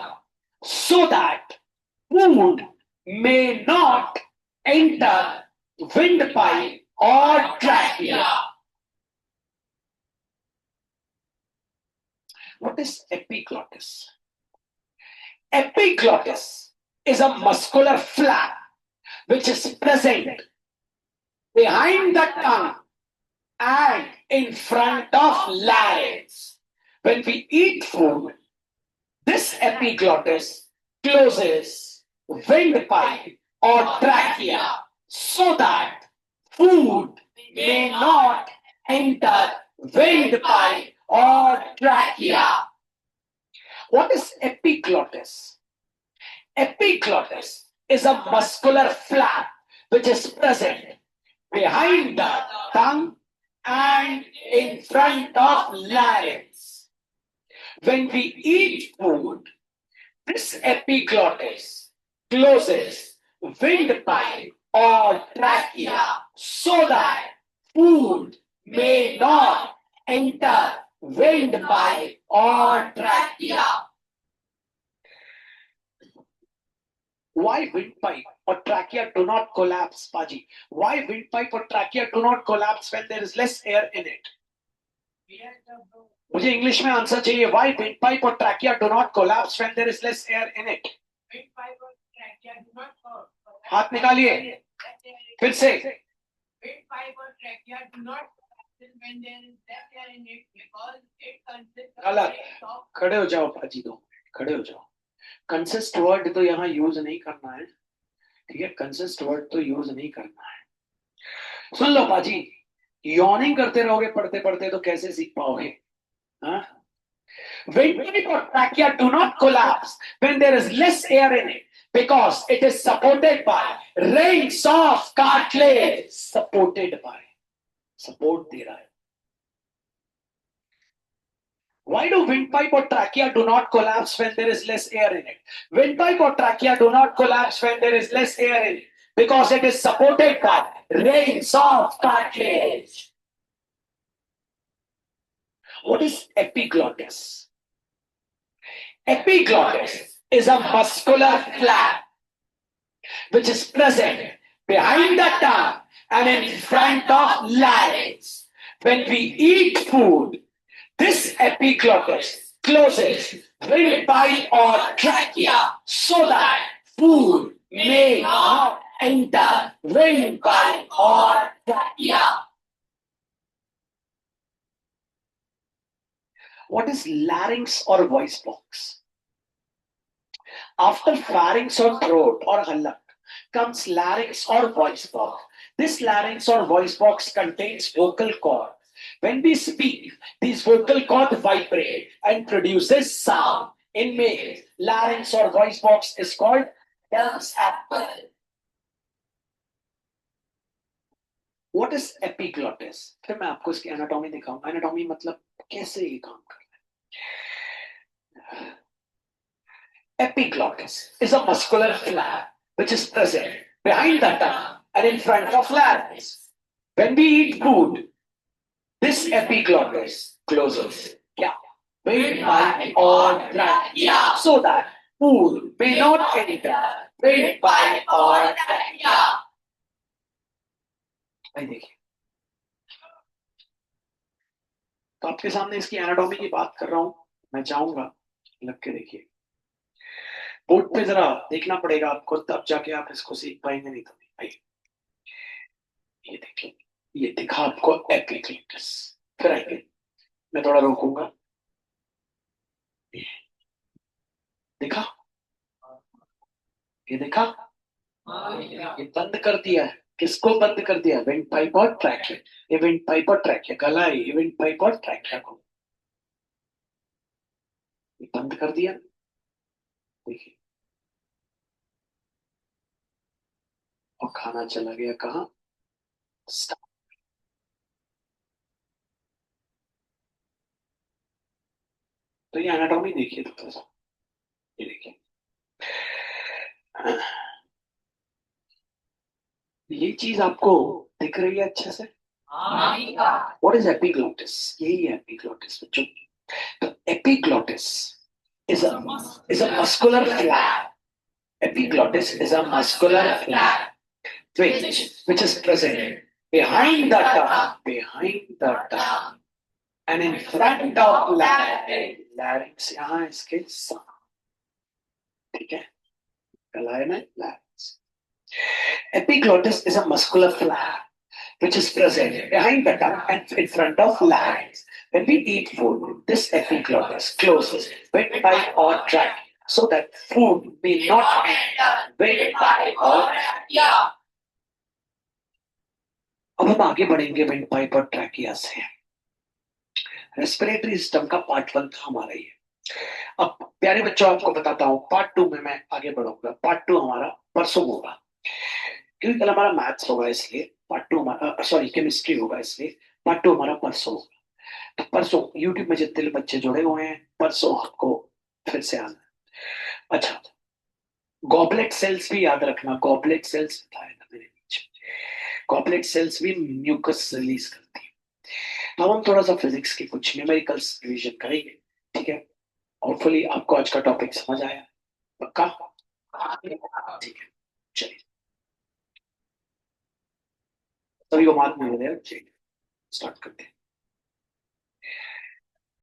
so that food may not enter windpipe or trachea. What is epiglottis? Epiglottis is a muscular flap which is present behind the tongue and in front of larynx. When we eat food, this epiglottis closes windpipe or trachea so that food may not enter windpipe or trachea. What is epiglottis? Epiglottis is a muscular flap which is present behind the tongue and in front of larynx. When we eat food, this epiglottis closes windpipe or trachea so that food may not enter windpipe or trachea. Why windpipe or trachea do not collapse, Paji? Why windpipe or trachea do not collapse when there is less air in it? मुझे English में answer चाहिए. Why windpipe or trachea do not collapse when there is less air in it? Windpipe or trachea do not collapse. हाथ निकालिए. फिर से. Windpipe or trachea do not collapse when there is less air in it because it consists of. गलत. खड़े हो जाओ पाजी, दो खड़े हो जाओ. कंसिस्ट वर्ड तो यहाँ यूज नहीं करना है, ठीक है. कंसिस्ट वर्ड तो यूज नहीं करना है. सुन लो पाजी, यॉर्निंग करते रहोगे पढ़ते पढ़ते तो कैसे सीख पाओगे? हाँ? Windpipe or trachea do not collapse when there is less air in it because it is supported by rings of cartilage. Supported by, support दे रहा है. Why do windpipe or trachea do not collapse when there is less air in it? Windpipe or trachea do not collapse when there is less air in it because it is supported by rings of cartilage. What is epiglottis? Epiglottis is a muscular flap which is present behind the tongue and in front of larynx. When we eat food, this epiglottis closes windpipe or trachea so that food may not enter windpipe or trachea. What is larynx or voice box? After pharynx or throat or halak comes larynx or voice box. This larynx or voice box contains vocal cord. When we speak, these vocal cords vibrate and produces sound. In males, larynx or voice box is called Adam's apple. What is epiglottis? फिर मैं आपको इसकी anatomy दिखाऊंगा. Anatomy मतलब कैसे ये काम करता है. Epiglottis is a muscular flap which is present behind the tongue and in front of larynx. When we eat food, this epiglottis closes. Yeah. Windpipe or trachea so that food may not enter windpipe or trachea. देखिए, तो आपके सामने इसकी anatomy की बात कर रहा हूं. मैं चाहूंगा लग के देखिए. बोर्ड पे जरा देखना पड़ेगा आपको, तब जाके आप इसको सीख पाएंगे, नहीं तो नहीं भाई. ये देखिए, ये दिखा आपको एपिग्लॉटिस. फिर आइए, मैं थोड़ा रोकूंगा. देखा, ये देखा, ये बंद कर दिया है. किसको बंद कर दिया? विंडपाइप और ट्रैकिया. ये विंडपाइप और ट्रैकिया गला है. ये विंडपाइप और ट्रैकिया को ये बंद कर दिया. देखिए, और खाना चला गया कहाँ? तो ये एनाटॉमी देखिए थोड़ा सा. ये देखिए, ये चीज आपको दिख रही है अच्छे से? What is epiglottis? यही है epiglottis बच्चों. तो epiglottis is a muscular flap. Epiglottis is a muscular flap which is present behind the tongue and in front of larynx. Larynx यहाँ इसके साथ, ठीक है. गलाए में larynx. Epiglottis is a muscular flap which is present behind the tongue and in front of larynx. When we eat food, this epiglottis closes windpipe or trachea so that food may not enter windpipe or trachea. अब हम आगे बढ़ेंगे windpipe और trachea से. Respiratory system का part 1 था हमारा ये. अब प्यारे बच्चों, आपको बताता हूँ पार्ट 2 में मैं आगे बढ़ूंगा. पार्ट 2 हमारा परसों होगा, क्योंकि कल हमारा मैथ्स होगा, इसलिए पार्ट 2 हमारा, सॉरी केमिस्ट्री होगा, इसलिए पार्ट 2 हमारा परसों होगा. तो परसों यूट्यूब में जितने बच्चे जुड़े हुए हैं, परसों आपको फिर से आना. अच्छा, गॉबलेट सेल्स भी याद रखना. गॉबलेट सेल्स बताया था मैंने नीचे. गॉबलेट सेल्स भी म्यूकस रिलीज करती है. तो हम थोड़ा सा फिजिक्स के कुछ न्यूमेरिकल्स रिवीजन करेंगे, ठीक है. होपफुली आपको आज का टॉपिक समझ आया. पक्का? ठीक है, चलिए सभी को मार्क मिल गया, चलिए स्टार्ट करते हैं।